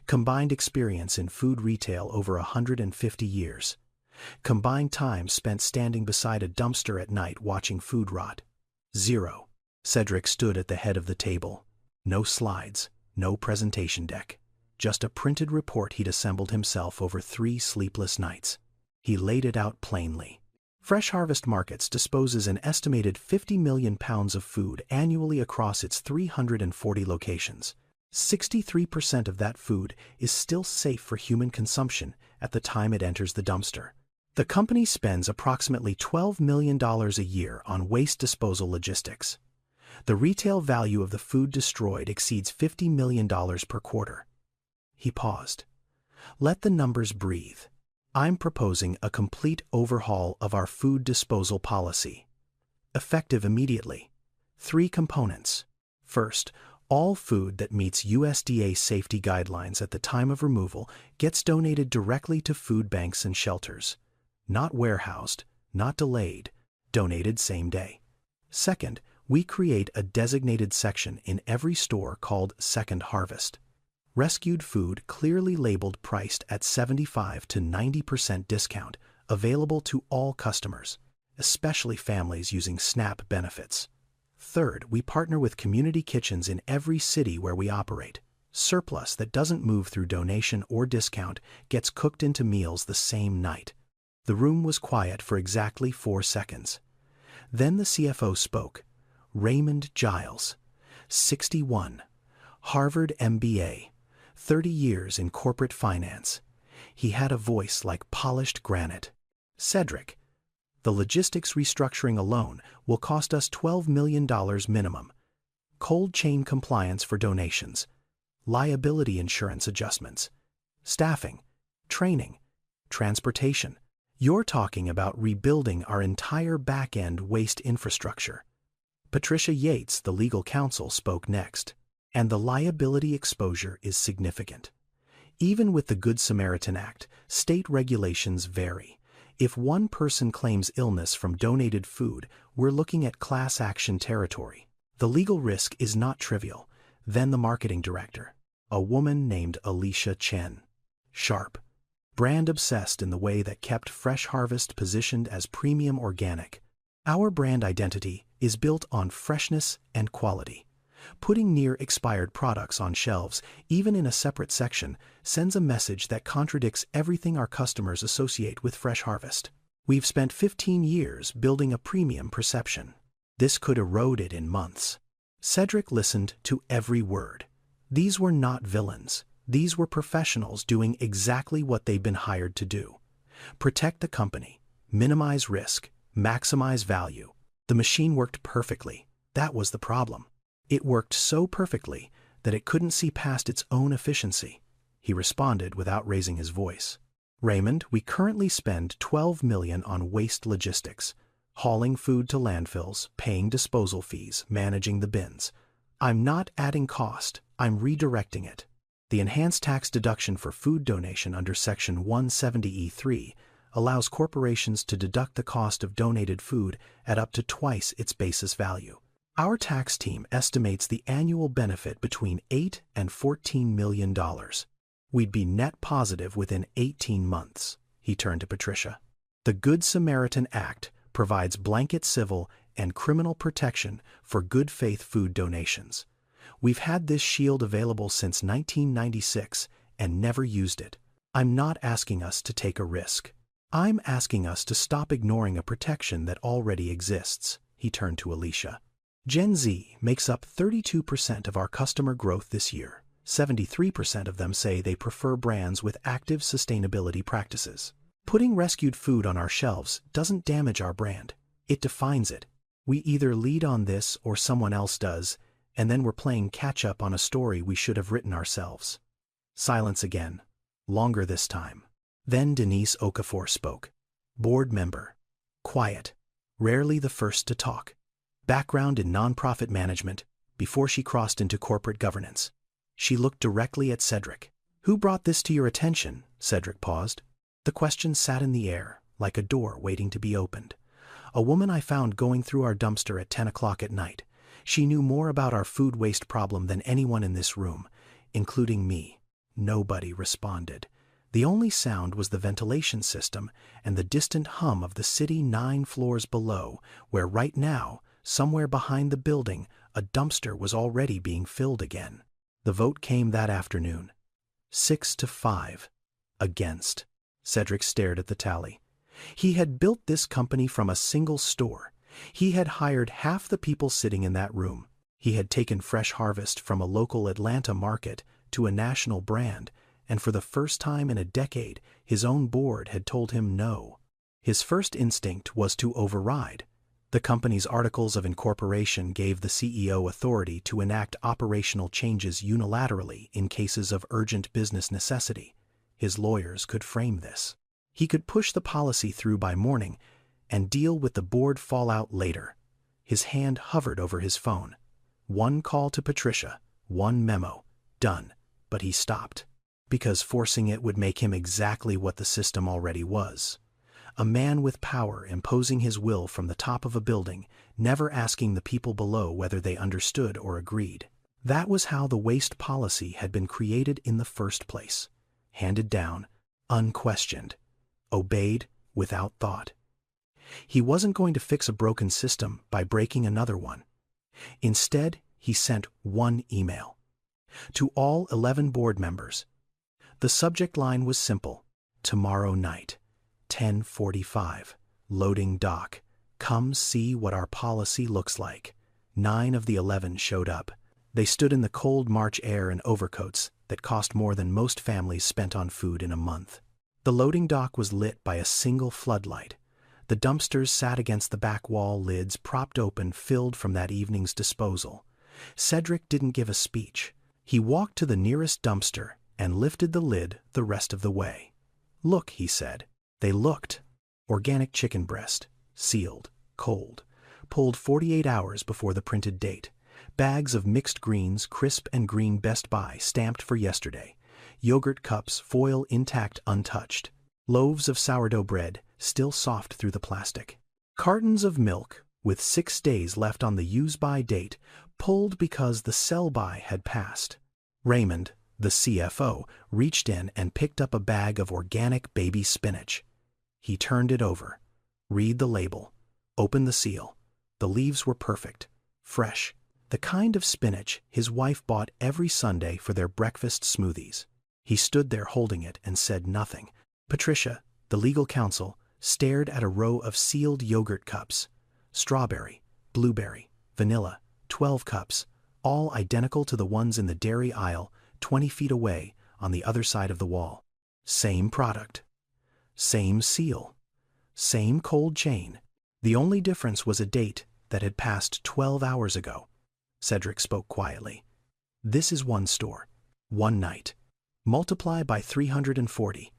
Combined experience in food retail over 150 years. Combined time spent standing beside a dumpster at night watching food rot. 0. Cedric stood at the head of the table. No slides, no presentation deck. Just a printed report he'd assembled himself over 3 sleepless nights. He laid it out plainly. Fresh Harvest Markets disposes an estimated 50 million pounds of food annually across its 340 locations. 63% of that food is still safe for human consumption at the time it enters the dumpster. The company spends approximately $12 million a year on waste disposal logistics. The retail value of the food destroyed exceeds $50 million per quarter. He paused. Let the numbers breathe. I'm proposing a complete overhaul of our food disposal policy. Effective immediately. 3 components. First, all food that meets USDA safety guidelines at the time of removal gets donated directly to food banks and shelters. Not warehoused, not delayed, donated same day. Second, we create a designated section in every store called Second Harvest. Rescued food clearly labeled priced at 75 to 90% discount, available to all customers, especially families using SNAP benefits. Third, we partner with community kitchens in every city where we operate. Surplus that doesn't move through donation or discount gets cooked into meals the same night. The room was quiet for exactly 4 seconds. Then the CFO spoke. Raymond Giles, 61, Harvard MBA. 30 years in corporate finance. He had a voice like polished granite. Cedric, the logistics restructuring alone will cost us $12 million minimum. Cold chain compliance for donations, liability insurance adjustments, staffing, training, transportation. You're talking about rebuilding our entire back-end waste infrastructure. Patricia Yates, the legal counsel, spoke next. And the liability exposure is significant. Even with the Good Samaritan Act, state regulations vary. If one person claims illness from donated food, we're looking at class action territory. The legal risk is not trivial. Then the marketing director. A woman named Alicia Chen. Sharp. Brand obsessed in the way that kept Fresh Harvest positioned as premium organic. Our brand identity is built on freshness and quality. Putting near-expired products on shelves, even in a separate section, sends a message that contradicts everything our customers associate with Fresh Harvest. We've spent 15 years building a premium perception. This could erode it in months. Cedric listened to every word. These were not villains. These were professionals doing exactly what they've been hired to do. Protect the company, minimize risk, maximize value. The machine worked perfectly. That was the problem. It worked so perfectly that it couldn't see past its own efficiency. He responded without raising his voice. Raymond, we currently spend $12 million on waste logistics, hauling food to landfills, paying disposal fees, managing the bins. I'm not adding cost, I'm redirecting it. The enhanced tax deduction for food donation under Section 170E3 allows corporations to deduct the cost of donated food at up to twice its basis value. Our tax team estimates the annual benefit between $8 and $14 million. We'd be net positive within 18 months, he turned to Patricia. The Good Samaritan Act provides blanket civil and criminal protection for good faith food donations. We've had this shield available since 1996 and never used it. I'm not asking us to take a risk. I'm asking us to stop ignoring a protection that already exists, he turned to Alicia. Gen Z makes up 32% of our customer growth this year. 73% of them say they prefer brands with active sustainability practices. Putting rescued food on our shelves doesn't damage our brand. It defines it. We either lead on this or someone else does, and then we're playing catch-up on a story we should have written ourselves. Silence again. Longer this time. Then Denise Okafor spoke. Board member. Quiet. Rarely the first to talk. Background in nonprofit management before she crossed into corporate governance. She looked directly at Cedric. Who brought this to your attention? Cedric paused. The question sat in the air, like a door waiting to be opened. A woman I found going through our dumpster at 10 o'clock at night. She knew more about our food waste problem than anyone in this room, including me. Nobody responded. The only sound was the ventilation system and the distant hum of the city 9 floors below, where right now, somewhere behind the building, a dumpster was already being filled again. The vote came that afternoon. 6-5. Against. Cedric stared at the tally. He had built this company from a single store. He had hired half the people sitting in that room. He had taken Fresh Harvest from a local Atlanta market to a national brand, and for the first time in a decade, his own board had told him no. His first instinct was to override. The company's articles of incorporation gave the CEO authority to enact operational changes unilaterally in cases of urgent business necessity. His lawyers could frame this. He could push the policy through by morning and deal with the board fallout later. His hand hovered over his phone. One call to Patricia, one memo, done. But he stopped, because forcing it would make him exactly what the system already was. A man with power imposing his will from the top of a building, never asking the people below whether they understood or agreed. That was how the waste policy had been created in the first place. Handed down, unquestioned, obeyed without thought. He wasn't going to fix a broken system by breaking another one. Instead, he sent one email. To all 11 board members. The subject line was simple. Tomorrow night, 10:45. Loading dock. Come see what our policy looks like. 9 of the 11 showed up. They stood in the cold March air in overcoats that cost more than most families spent on food in a month. The loading dock was lit by a single floodlight. The dumpsters sat against the back wall, lids propped open, filled from that evening's disposal. Cedric didn't give a speech. He walked to the nearest dumpster and lifted the lid the rest of the way. Look, he said. They looked. Organic chicken breast, sealed, cold, pulled 48 hours before the printed date. Bags of mixed greens, crisp and green Best Buy, stamped for yesterday. Yogurt cups, foil intact, untouched. Loaves of sourdough bread, still soft through the plastic. Cartons of milk, with 6 days left on the use-by date, pulled because the sell-by had passed. Raymond, The CFO reached in and picked up a bag of organic baby spinach. He turned it over. Read the label. Open the seal. The leaves were perfect, fresh, the kind of spinach his wife bought every Sunday for their breakfast smoothies. He stood there holding it and said nothing. Patricia, the legal counsel, stared at a row of sealed yogurt cups. Strawberry, blueberry, vanilla, 12 cups, all identical to the ones in the dairy aisle 20 feet away on the other side of the wall. Same product. Same seal. Same cold chain. The only difference was a date that had passed 12 hours ago. Cedric spoke quietly. This is one store, one night. Multiply by 340.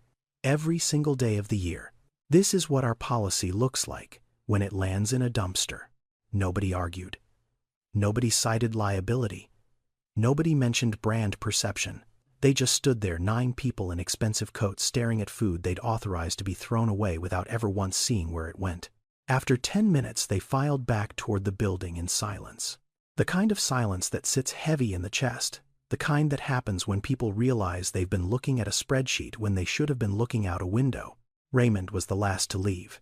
Every single day of the year. This is what our policy looks like when it lands in a dumpster. Nobody argued. Nobody cited liability. Nobody mentioned brand perception. They just stood there, 9 people in expensive coats staring at food they'd authorized to be thrown away without ever once seeing where it went. After 10 minutes, they filed back toward the building in silence. The kind of silence that sits heavy in the chest. The kind that happens when people realize they've been looking at a spreadsheet when they should have been looking out a window. Raymond was the last to leave.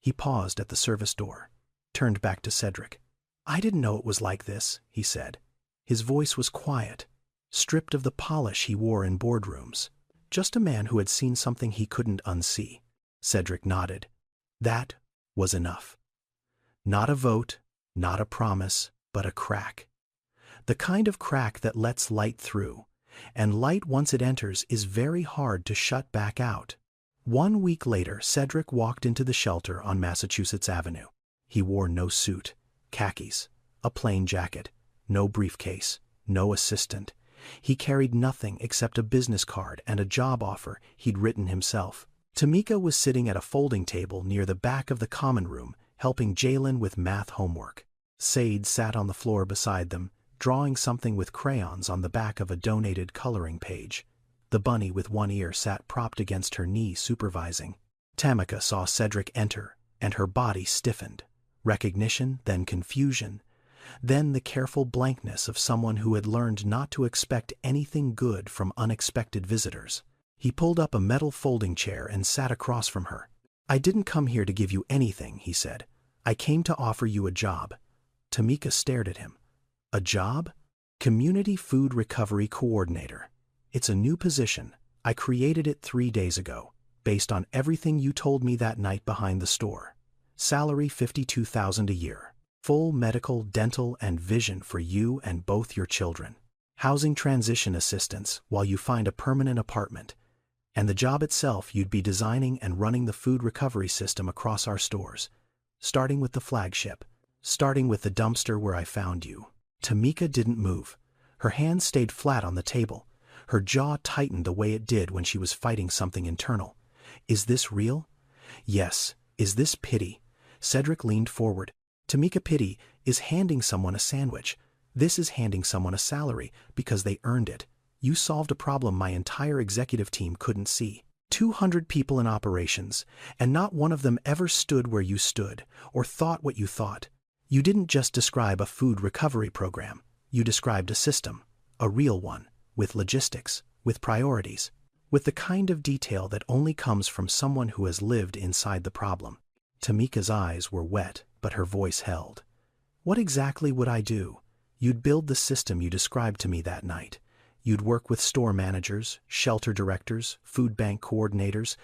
He paused at the service door, turned back to Cedric. I didn't know it was like this, he said. His voice was quiet, stripped of the polish he wore in boardrooms. Just a man who had seen something he couldn't unsee. Cedric nodded. That was enough. Not a vote, not a promise, but a crack. The kind of crack that lets light through, and light once it enters is very hard to shut back out. 1 week later, Cedric walked into the shelter on Massachusetts Avenue. He wore no suit, khakis, a plain jacket, no briefcase, no assistant. He carried nothing except a business card and a job offer he'd written himself. Tamika was sitting at a folding table near the back of the common room, helping Jalen with math homework. Sade sat on the floor beside them, drawing something with crayons on the back of a donated coloring page. The bunny with one ear sat propped against her knee supervising. Tamika saw Cedric enter, and her body stiffened. Recognition, then confusion, then the careful blankness of someone who had learned not to expect anything good from unexpected visitors. He pulled up a metal folding chair and sat across from her. I didn't come here to give you anything, he said. I came to offer you a job. Tamika stared at him. A job? Community Food Recovery Coordinator. It's a new position. I created it 3 days ago, based on everything you told me that night behind the store. Salary $52,000 a year. Full medical, dental, and vision for you and both your children. Housing transition assistance while you find a permanent apartment. And the job itself, you'd be designing and running the food recovery system across our stores. Starting with the flagship. Starting with the dumpster where I found you. Tamika didn't move. Her hands stayed flat on the table. Her jaw tightened the way it did when she was fighting something internal. Is this real? Yes. Is this pity? Cedric leaned forward. Tamika, pity is handing someone a sandwich. This is handing someone a salary because they earned it. You solved a problem my entire executive team couldn't see. 200 people in operations, and not one of them ever stood where you stood or thought what you thought. You didn't just describe a food recovery program. You described a system, a real one, with logistics, with priorities, with the kind of detail that only comes from someone who has lived inside the problem. Tamika's eyes were wet, but her voice held. What exactly would I do? You'd build the system you described to me that night. You'd work with store managers, shelter directors, food bank coordinators.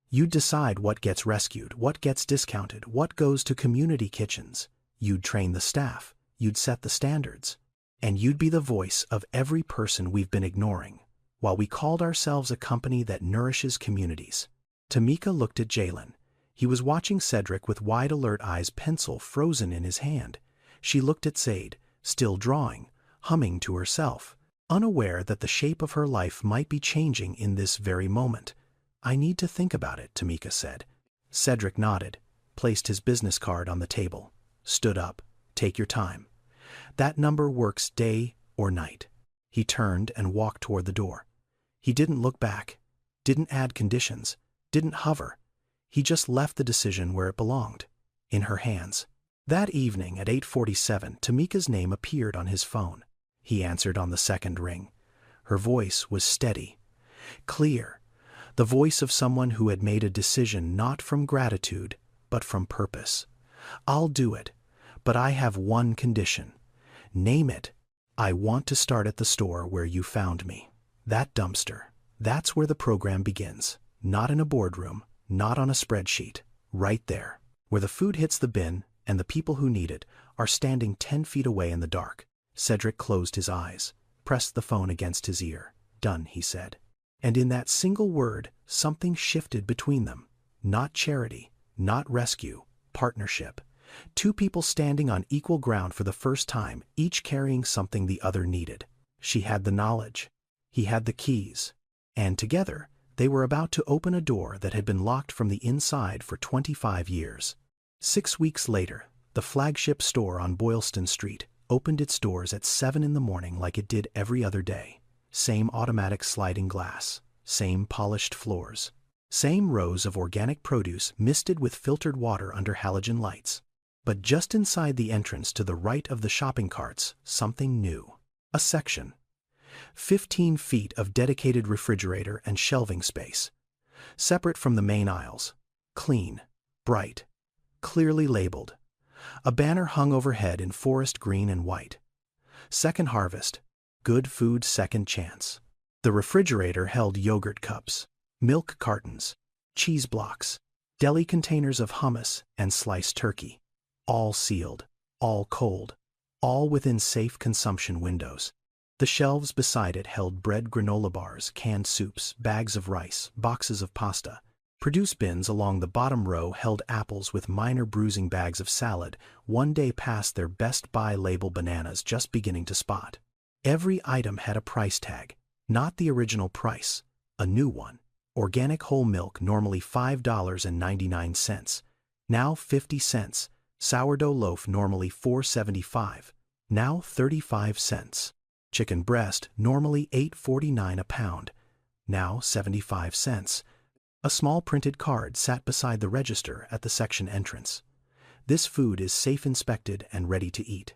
You'd decide what gets rescued, what gets discounted, what goes to community kitchens. You'd train the staff. You'd set the standards. And you'd be the voice of every person we've been ignoring, while we called ourselves a company that nourishes communities. Tamika looked at Jalen. He was watching Cedric with wide alert eyes, pencil frozen in his hand. She looked at Sade, still drawing, humming to herself, unaware that the shape of her life might be changing in this very moment. I need to think about it, Tamika said. Cedric nodded, placed his business card on the table, stood up. Take your time. That number works day or night. He turned and walked toward the door. He didn't look back, didn't add conditions, didn't hover. He just left the decision where it belonged, in her hands. That evening at 8:47, Tamika's name appeared on his phone. He answered on the second ring. Her voice was steady, clear, the voice of someone who had made a decision not from gratitude, but from purpose. "I'll do it, but I have one condition." "Name it." "I want to start at the store where you found me. That dumpster. That's where the program begins. Not in a boardroom, not on a spreadsheet. Right there, where the food hits the bin and the people who need it are standing 10 feet away in the dark." Cedric closed his eyes, pressed the phone against his ear. "Done," he said. And in that single word, something shifted between them. Not charity, not rescue, partnership. Two people standing on equal ground for the first time, each carrying something the other needed. She had the knowledge. He had the keys. And together, they were about to open a door that had been locked from the inside for 25 years. 6 weeks later, the flagship store on Boylston Street opened its doors at 7 in the morning like it did every other day. Same automatic sliding glass, same polished floors, same rows of organic produce misted with filtered water under halogen lights. But just inside the entrance to the right of the shopping carts, something new. A section. 15 feet of dedicated refrigerator and shelving space. Separate from the main aisles. Clean, bright, clearly labeled. A banner hung overhead in forest green and white. Second Harvest. Good food second chance. The refrigerator held yogurt cups, milk cartons, cheese blocks, deli containers of hummus and sliced turkey. All sealed, all cold, all within safe consumption windows. The shelves beside it held bread granola bars, canned soups, bags of rice, boxes of pasta. Produce bins along the bottom row held apples with minor bruising, bags of salad, one day past their best buy label, bananas just beginning to spot. Every item had a price tag, not the original price, a new one. Organic whole milk normally $5.99, now 50 cents. Sourdough loaf normally $4.75, now 35 cents. Chicken breast normally $8.49 a pound, now 75 cents. A small printed card sat beside the register at the section entrance. This food is safe, inspected, and ready to eat.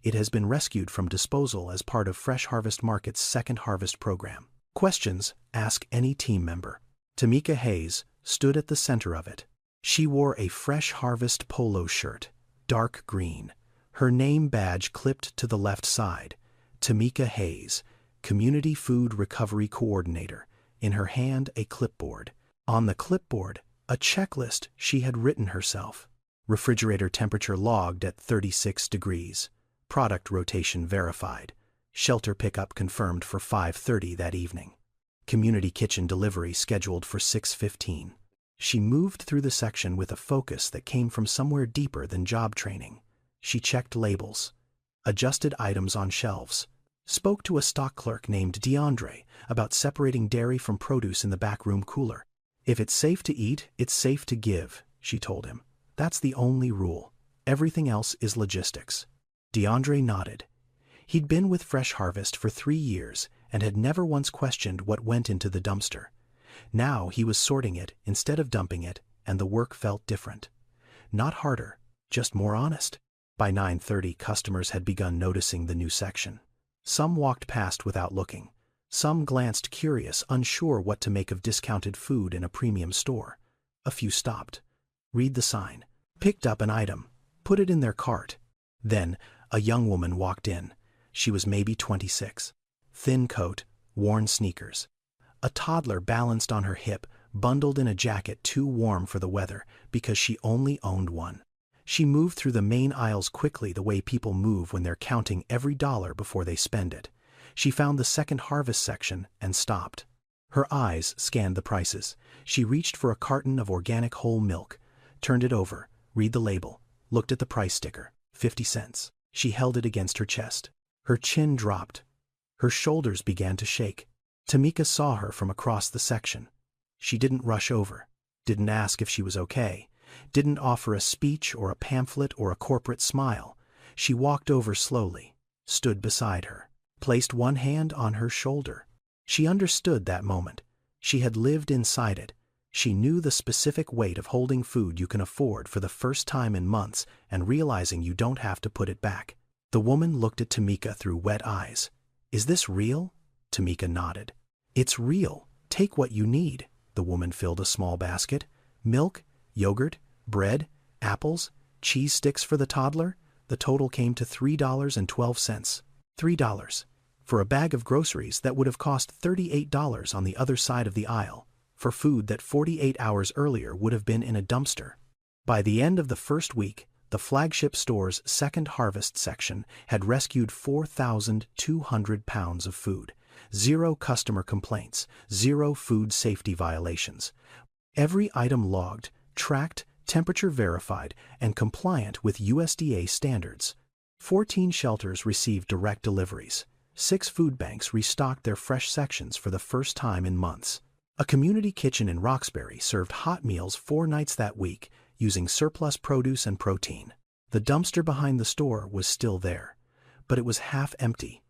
It has been rescued from disposal as part of Fresh Harvest Market's Second Harvest program. Questions? Ask any team member. Tamika Hayes stood at the center of it. She wore a Fresh Harvest polo shirt, dark green. Her name badge clipped to the left side. Tamika Hayes, Community Food Recovery Coordinator. In her hand, a clipboard. On the clipboard, a checklist she had written herself. Refrigerator temperature logged at 36 degrees. Product rotation verified. Shelter pickup confirmed for 5:30 that evening. Community kitchen delivery scheduled for 6:15. She moved through the section with a focus that came from somewhere deeper than job training. She checked labels, adjusted items on shelves, spoke to a stock clerk named DeAndre about separating dairy from produce in the backroom cooler. "If it's safe to eat, it's safe to give," she told him. "That's the only rule. Everything else is logistics." DeAndre nodded. He'd been with Fresh Harvest for 3 years and had never once questioned what went into the dumpster. Now he was sorting it instead of dumping it, and the work felt different. Not harder, just more honest. By 9:30, customers had begun noticing the new section. Some walked past without looking. Some glanced curious, unsure what to make of discounted food in a premium store. A few stopped, read the sign, picked up an item, put it in their cart. Then a young woman walked in. She was maybe 26. Thin coat, worn sneakers. A toddler balanced on her hip, bundled in a jacket too warm for the weather because she only owned one. She moved through the main aisles quickly, the way people move when they're counting every dollar before they spend it. She found the Second Harvest section and stopped. Her eyes scanned the prices. She reached for a carton of organic whole milk, turned it over, read the label, looked at the price sticker, 50 cents. She held it against her chest. Her chin dropped. Her shoulders began to shake. Tamika saw her from across the section. She didn't rush over, didn't ask if she was okay, didn't offer a speech or a pamphlet or a corporate smile. She walked over slowly, stood beside her, placed one hand on her shoulder. She understood that moment. She had lived inside it. She knew the specific weight of holding food you can afford for the first time in months and realizing you don't have to put it back. The woman looked at Tamika through wet eyes. "Is this real?" Tamika nodded. It's real. Take what you need. The woman filled a small basket. Milk, yogurt, bread, apples, cheese sticks for the toddler. The total came to $3.12. $3. For a bag of groceries that would have cost $38 on the other side of the aisle, for food that 48 hours earlier would have been in a dumpster. By the end of the first week, the flagship store's Second Harvest section had rescued 4,200 pounds of food. 0 customer complaints, 0 food safety violations. Every item logged, tracked, temperature verified, and compliant with USDA standards. 14 shelters received direct deliveries. 6 food banks restocked their fresh sections for the first time in months. A community kitchen in Roxbury served hot meals 4 nights that week, using surplus produce and protein. The dumpster behind the store was still there, but it was half empty.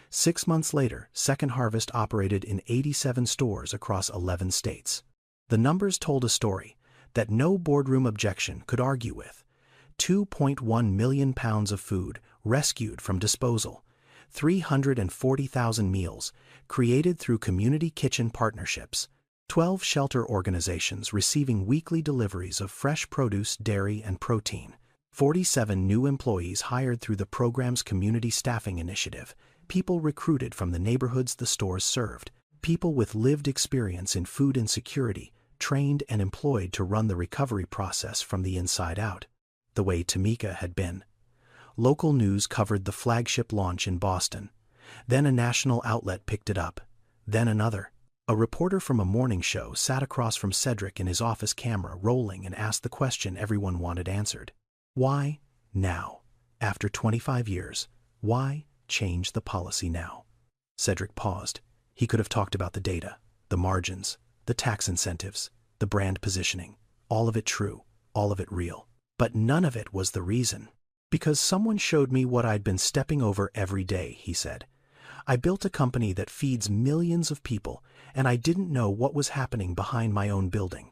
6 months later, Second Harvest operated in 87 stores across 11 states. The numbers told a story that no boardroom objection could argue with. 2.1 million pounds of food rescued from disposal. 340,000 meals created through community kitchen partnerships. 12 shelter organizations receiving weekly deliveries of fresh produce, dairy, and protein. 47 new employees hired through the program's community staffing initiative. People recruited from the neighborhoods the stores served. People with lived experience in food insecurity, trained and employed to run the recovery process from the inside out, the way Tamika had been. Local news covered the flagship launch in Boston. Then a national outlet picked it up. Then another. A reporter from a morning show sat across from Cedric in his office, camera rolling, and asked the question everyone wanted answered. Why now? After 25 years, why change the policy now? Cedric paused. He could have talked about the data, the margins, the tax incentives, the brand positioning. All of it true, all of it real. But none of it was the reason. Because someone showed me what I'd been stepping over every day, he said. I built a company that feeds millions of people, and I didn't know what was happening behind my own building.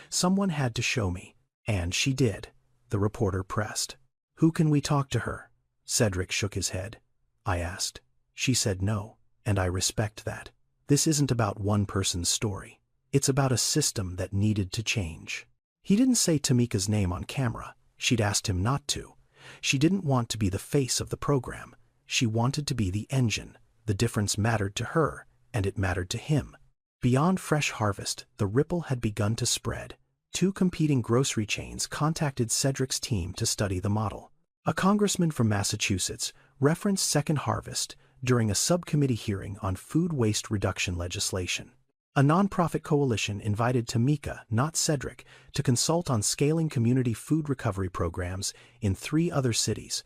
Someone had to show me, and she did. The reporter pressed. Who can we talk to her? Cedric shook his head. I asked. She said no, and I respect that. This isn't about one person's story. It's about a system that needed to change. He didn't say Tamika's name on camera. She'd asked him not to. She didn't want to be the face of the program. She wanted to be the engine. The difference mattered to her, and it mattered to him. Beyond Fresh Harvest, the ripple had begun to spread. 2 competing grocery chains contacted Cedric's team to study the model. A congressman from Massachusetts referenced Second Harvest during a subcommittee hearing on food waste reduction legislation. A nonprofit coalition invited Tamika, not Cedric, to consult on scaling community food recovery programs in 3 other cities.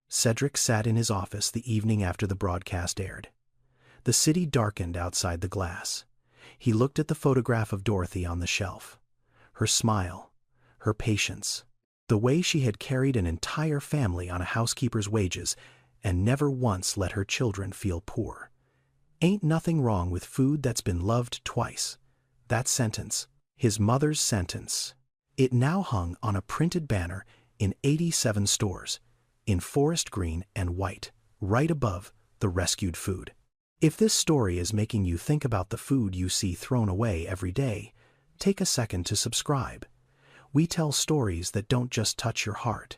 Cedric sat in his office the evening after the broadcast aired. The city darkened outside the glass. He looked at the photograph of Dorothy on the shelf. Her smile, her patience, the way she had carried an entire family on a housekeeper's wages and never once let her children feel poor. Ain't nothing wrong with food that's been loved twice. That sentence, his mother's sentence, it now hung on a printed banner in 87 stores, in forest green and white, right above the rescued food. If this story is making you think about the food you see thrown away every day, take a second to subscribe. We tell stories that don't just touch your heart.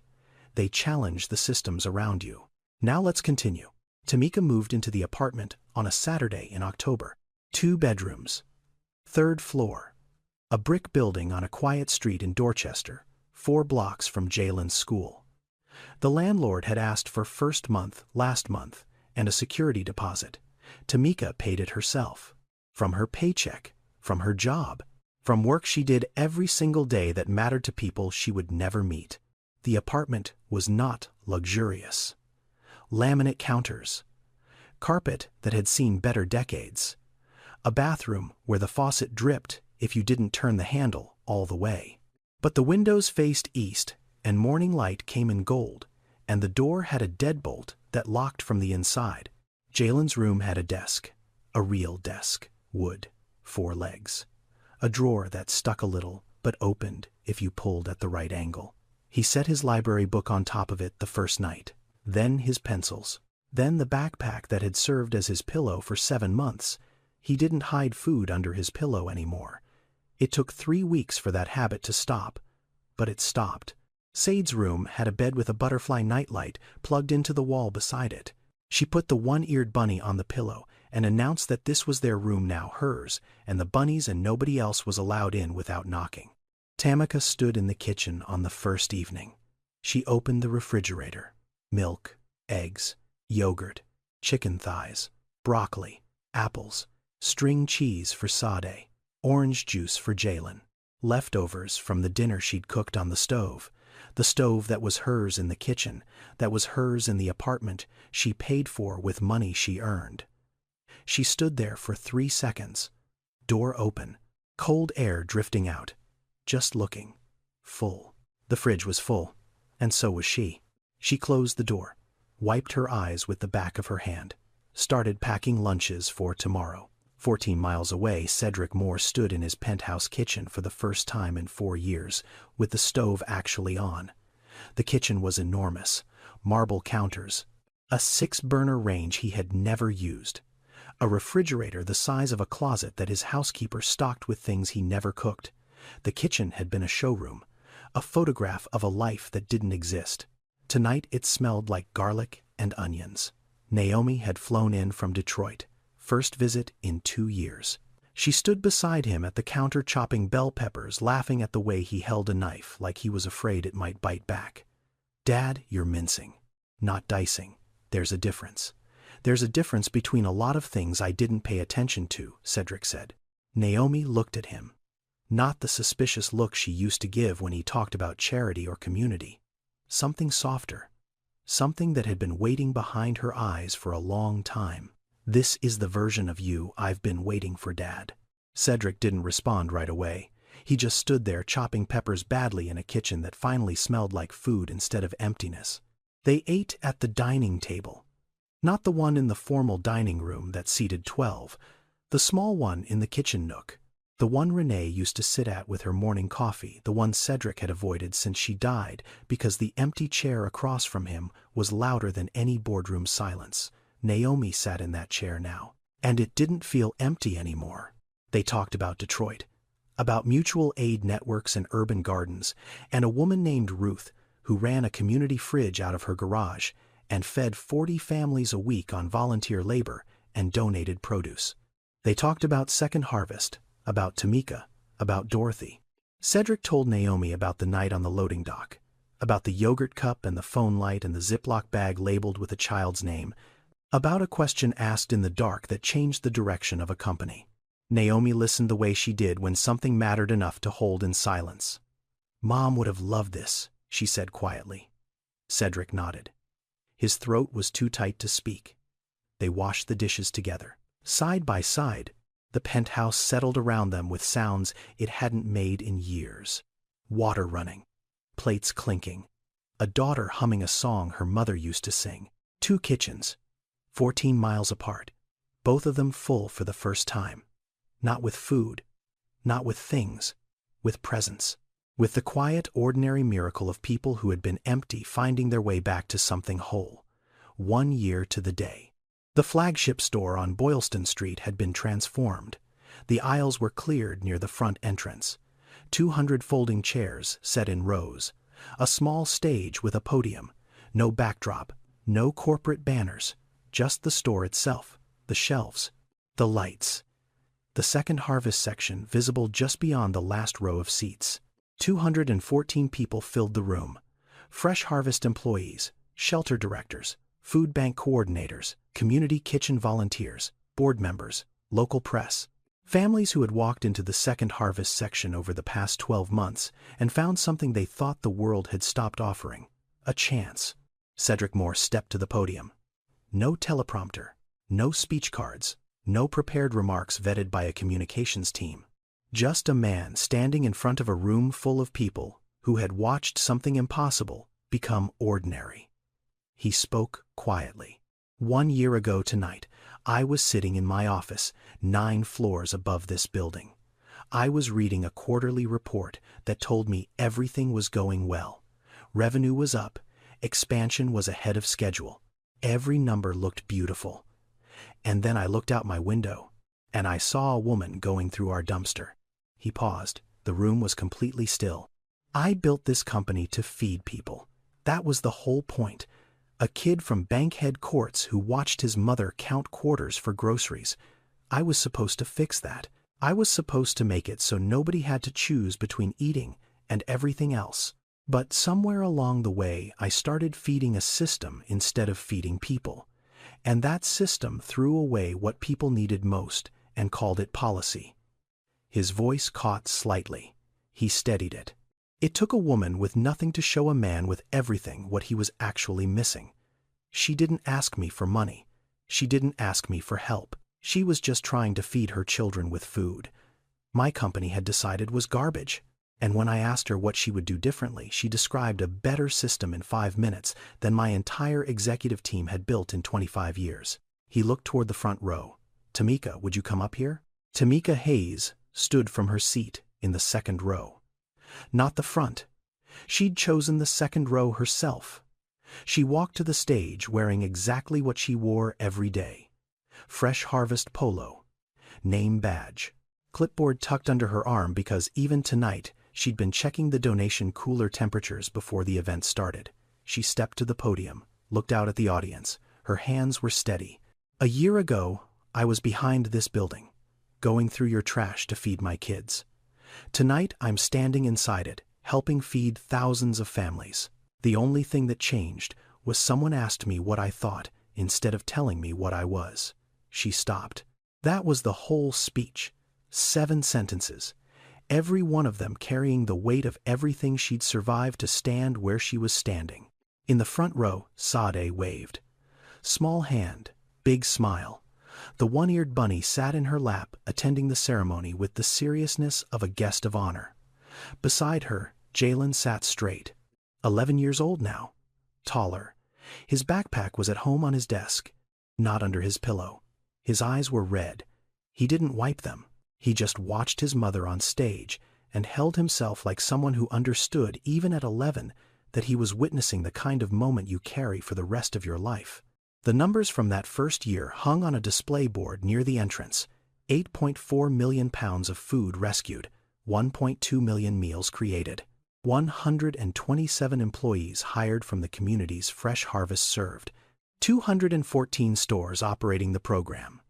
They challenge the systems around you. Now let's continue. Tamika moved into the apartment on a Saturday in October. 2 bedrooms. 3rd floor. A brick building on a quiet street in Dorchester, 4 blocks from Jalen's school. The landlord had asked for first month last month and a security deposit. Tamika paid it herself. From her paycheck, from her job, from work she did every single day that mattered to people she would never meet. The apartment was not luxurious. Laminate counters, carpet that had seen better decades, a bathroom where the faucet dripped if you didn't turn the handle all the way. But the windows faced east, and morning light came in gold, and the door had a deadbolt that locked from the inside. Jalen's room had a desk, a real desk, wood, 4 legs, a drawer that stuck a little but opened if you pulled at the right angle. He set his library book on top of it the first night. Then his pencils. Then the backpack that had served as his pillow for 7 months. He didn't hide food under his pillow anymore. It took 3 weeks for that habit to stop, but it stopped. Sade's room had a bed with a butterfly nightlight plugged into the wall beside it. She put the one-eared bunny on the pillow and announced that this was their room now, hers, and the bunnies and nobody else was allowed in without knocking. Tamika stood in the kitchen on the first evening. She opened the refrigerator. Milk, eggs, yogurt, chicken thighs, broccoli, apples, string cheese for Sade, orange juice for Jalen, leftovers from the dinner she'd cooked on the stove that was hers in the kitchen, that was hers in the apartment she paid for with money she earned. She stood there for 3 seconds, door open, cold air drifting out, just looking, full. The fridge was full, and so was she. She closed the door, wiped her eyes with the back of her hand, started packing lunches for tomorrow. 14 miles away, Cedric Moore stood in his penthouse kitchen for the first time in 4 years, with the stove actually on. The kitchen was enormous, marble counters, a 6-burner range he had never used, a refrigerator the size of a closet that his housekeeper stocked with things he never cooked. The kitchen had been a showroom, a photograph of a life that didn't exist. Tonight it smelled like garlic and onions. Naomi had flown in from Detroit. First visit in 2 years. She stood beside him at the counter chopping bell peppers, laughing at the way he held a knife like he was afraid it might bite back. "Dad, you're mincing, not dicing. There's a difference. There's a difference between a lot of things I didn't pay attention to," Cedric said. Naomi looked at him. Not the suspicious look she used to give when he talked about charity or community. Something softer. Something that had been waiting behind her eyes for a long time. "This is the version of you I've been waiting for, Dad." Cedric didn't respond right away. He just stood there chopping peppers badly in a kitchen that finally smelled like food instead of emptiness. They ate at the dining table. Not the one in the formal dining room that seated 12, the small one in the kitchen nook. The one Renee used to sit at with her morning coffee, the one Cedric had avoided since she died because the empty chair across from him was louder than any boardroom silence. Naomi sat in that chair now, and it didn't feel empty anymore. They talked about Detroit, about mutual aid networks and urban gardens, and a woman named Ruth who ran a community fridge out of her garage and fed 40 families a week on volunteer labor and donated produce. They talked about Second Harvest, about Tamika, about Dorothy. Cedric told Naomi about the night on the loading dock, about the yogurt cup and the phone light and the Ziploc bag labeled with a child's name, about a question asked in the dark that changed the direction of a company. Naomi listened the way she did when something mattered enough to hold in silence. "Mom would have loved this," she said quietly. Cedric nodded. His throat was too tight to speak. They washed the dishes together. Side by side, the penthouse settled around them with sounds it hadn't made in years. Water running, plates clinking, a daughter humming a song her mother used to sing. 2 kitchens, 14 miles apart, both of them full for the first time. Not with food, not with things, with presence. With the quiet, ordinary miracle of people who had been empty finding their way back to something whole. 1 year to the day. The flagship store on Boylston Street had been transformed. The aisles were cleared near the front entrance. 200 folding chairs set in rows. A small stage with a podium. No backdrop, no corporate banners. Just the store itself, the shelves, the lights. The Second Harvest section visible just beyond the last row of seats. 214 people filled the room. Fresh Harvest employees, shelter directors, food bank coordinators, community kitchen volunteers, board members, local press. Families who had walked into the Second Harvest section over the past 12 months and found something they thought the world had stopped offering. A chance. Cedric Moore stepped to the podium. No teleprompter, no speech cards, no prepared remarks vetted by a communications team. Just a man standing in front of a room full of people who had watched something impossible become ordinary. He spoke quietly. 1 year ago tonight, I was sitting in my office, 9 floors above this building. I was reading a quarterly report that told me everything was going well. Revenue was up, expansion was ahead of schedule. Every number looked beautiful. And then I looked out my window, and I saw a woman going through our dumpster. He paused. The room was completely still. I built this company to feed people. That was the whole point. A kid from Bankhead Courts who watched his mother count quarters for groceries. I was supposed to fix that. I was supposed to make it so nobody had to choose between eating and everything else. But somewhere along the way, I started feeding a system instead of feeding people. And that system threw away what people needed most and called it policy. His voice caught slightly. He steadied it. It took a woman with nothing to show a man with everything what he was actually missing. She didn't ask me for money. She didn't ask me for help. She was just trying to feed her children with food. My company had decided was garbage. And when I asked her what she would do differently, she described a better system in 5 minutes than my entire executive team had built in 25 years. He looked toward the front row. Tamika, would you come up here? Tamika Hayes stood from her seat in the second row. Not the front. She'd chosen the second row herself. She walked to the stage wearing exactly what she wore every day. Fresh Harvest polo. Name badge. Clipboard tucked under her arm because even tonight she'd been checking the donation cooler temperatures before the event started. She stepped to the podium, looked out at the audience. Her hands were steady. A year ago, I was behind this building, going through your trash to feed my kids. Tonight, I'm standing inside it, helping feed thousands of families. The only thing that changed was someone asked me what I thought instead of telling me what I was. She stopped. That was the whole speech. 7 sentences. Every one of them carrying the weight of everything she'd survived to stand where she was standing. In the front row, Sade waved. Small hand, big smile. The one-eared bunny sat in her lap, attending the ceremony with the seriousness of a guest of honor. Beside her, Jalen sat straight. 11 years old now. Taller. His backpack was at home on his desk, not under his pillow. His eyes were red. He didn't wipe them. He just watched his mother on stage and held himself like someone who understood, even at 11, that he was witnessing the kind of moment you carry for the rest of your life. The numbers from that first year hung on a display board near the entrance. 8.4 million pounds of food rescued, 1.2 million meals created, 127 employees hired from the communities Fresh Harvest served, 214 stores operating the program.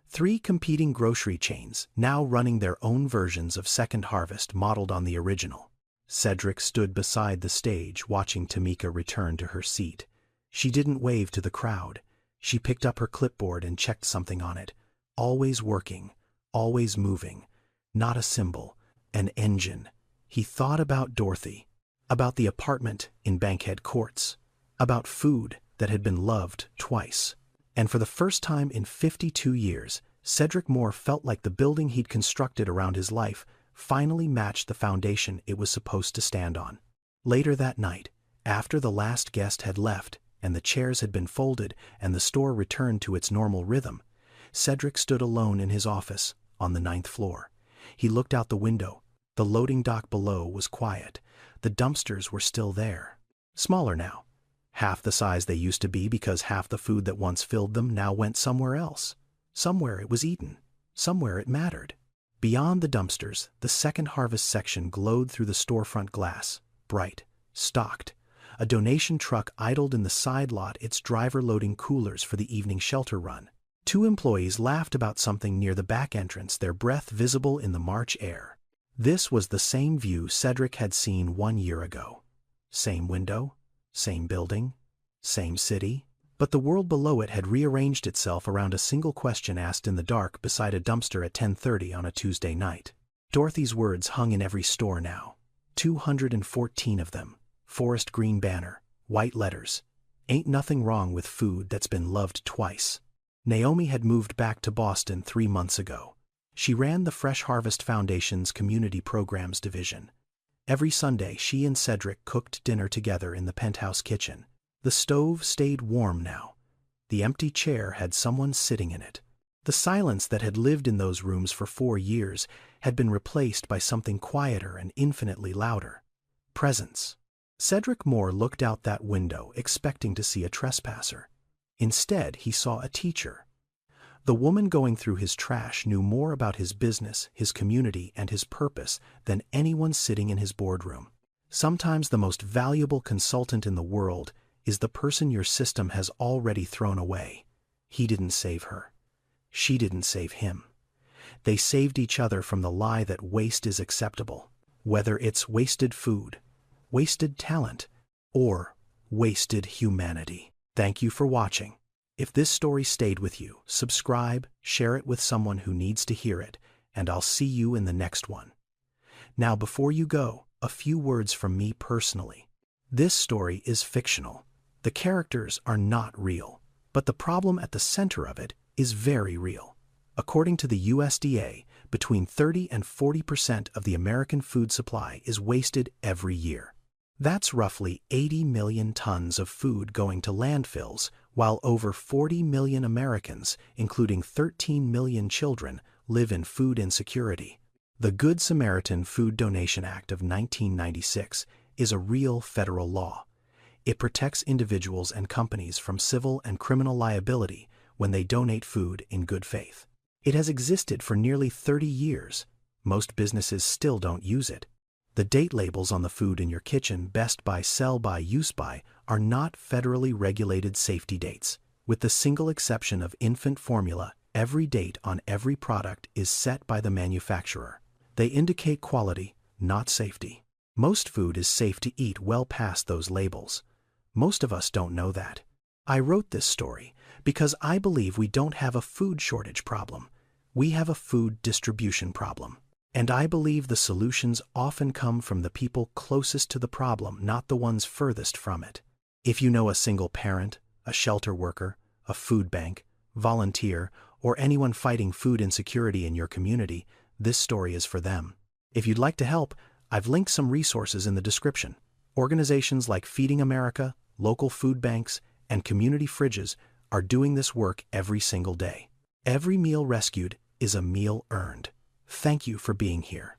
3 competing grocery chains now running their own versions of Second Harvest modeled on the original. Cedric stood beside the stage watching Tamika return to her seat. She didn't wave to the crowd. She picked up her clipboard and checked something on it. Always working, always moving. Not a symbol, an engine. He thought about Dorothy, about the apartment in Bankhead Courts, about food that had been loved twice. And for the first time in 52 years, Cedric Moore felt like the building he'd constructed around his life finally matched the foundation it was supposed to stand on. Later that night, after the last guest had left and the chairs had been folded and the store returned to its normal rhythm, Cedric stood alone in his office on the 9th floor. He looked out the window. The loading dock below was quiet. The dumpsters were still there. Smaller now. Half the size they used to be because half the food that once filled them now went somewhere else. Somewhere it was eaten. Somewhere it mattered. Beyond the dumpsters, the Second Harvest section glowed through the storefront glass, bright, stocked. A donation truck idled in the side lot, its driver loading coolers for the evening shelter run. 2 employees laughed about something near the back entrance, their breath visible in the March air. This was the same view Cedric had seen 1 year ago. Same window, same building, same city. But the world below it had rearranged itself around a single question asked in the dark beside a dumpster at 10:30 on a Tuesday night. Dorothy's words hung in every store now. 214 of them. Forest green banner, white letters. Ain't nothing wrong with food that's been loved twice. Naomi had moved back to Boston 3 months ago. She ran the Fresh Harvest Foundation's Community Programs Division. Every Sunday, she and Cedric cooked dinner together in the penthouse kitchen. The stove stayed warm now. The empty chair had someone sitting in it. The silence that had lived in those rooms for 4 years had been replaced by something quieter and infinitely louder. Presence. Cedric Moore looked out that window, expecting to see a trespasser. Instead, he saw a teacher. The woman going through his trash knew more about his business, his community, and his purpose than anyone sitting in his boardroom. Sometimes the most valuable consultant in the world is the person your system has already thrown away. He didn't save her. She didn't save him. They saved each other from the lie that waste is acceptable, whether it's wasted food, wasted talent, or wasted humanity. Thank you for watching. If this story stayed with you, subscribe, share it with someone who needs to hear it, and I'll see you in the next one. Now, before you go, a few words from me personally. This story is fictional. The characters are not real, but the problem at the center of it is very real. According to the USDA, between 30 and 40% of the American food supply is wasted every year. That's roughly 80 million tons of food going to landfills, while over 40 million Americans, including 13 million children, live in food insecurity. The Good Samaritan Food Donation Act of 1996 is a real federal law. It protects individuals and companies from civil and criminal liability when they donate food in good faith. It has existed for nearly 30 years. Most businesses still don't use it. The date labels on the food in your kitchen, best by, sell by, use by, are not federally regulated safety dates. With the single exception of infant formula, every date on every product is set by the manufacturer. They indicate quality, not safety. Most food is safe to eat well past those labels. Most of us don't know that. I wrote this story because I believe we don't have a food shortage problem. We have a food distribution problem. And I believe the solutions often come from the people closest to the problem, not the ones furthest from it. If you know a single parent, a shelter worker, a food bank, volunteer, or anyone fighting food insecurity in your community, this story is for them. If you'd like to help, I've linked some resources in the description. Organizations like Feeding America, local food banks, and community fridges are doing this work every single day. Every meal rescued is a meal earned. Thank you for being here.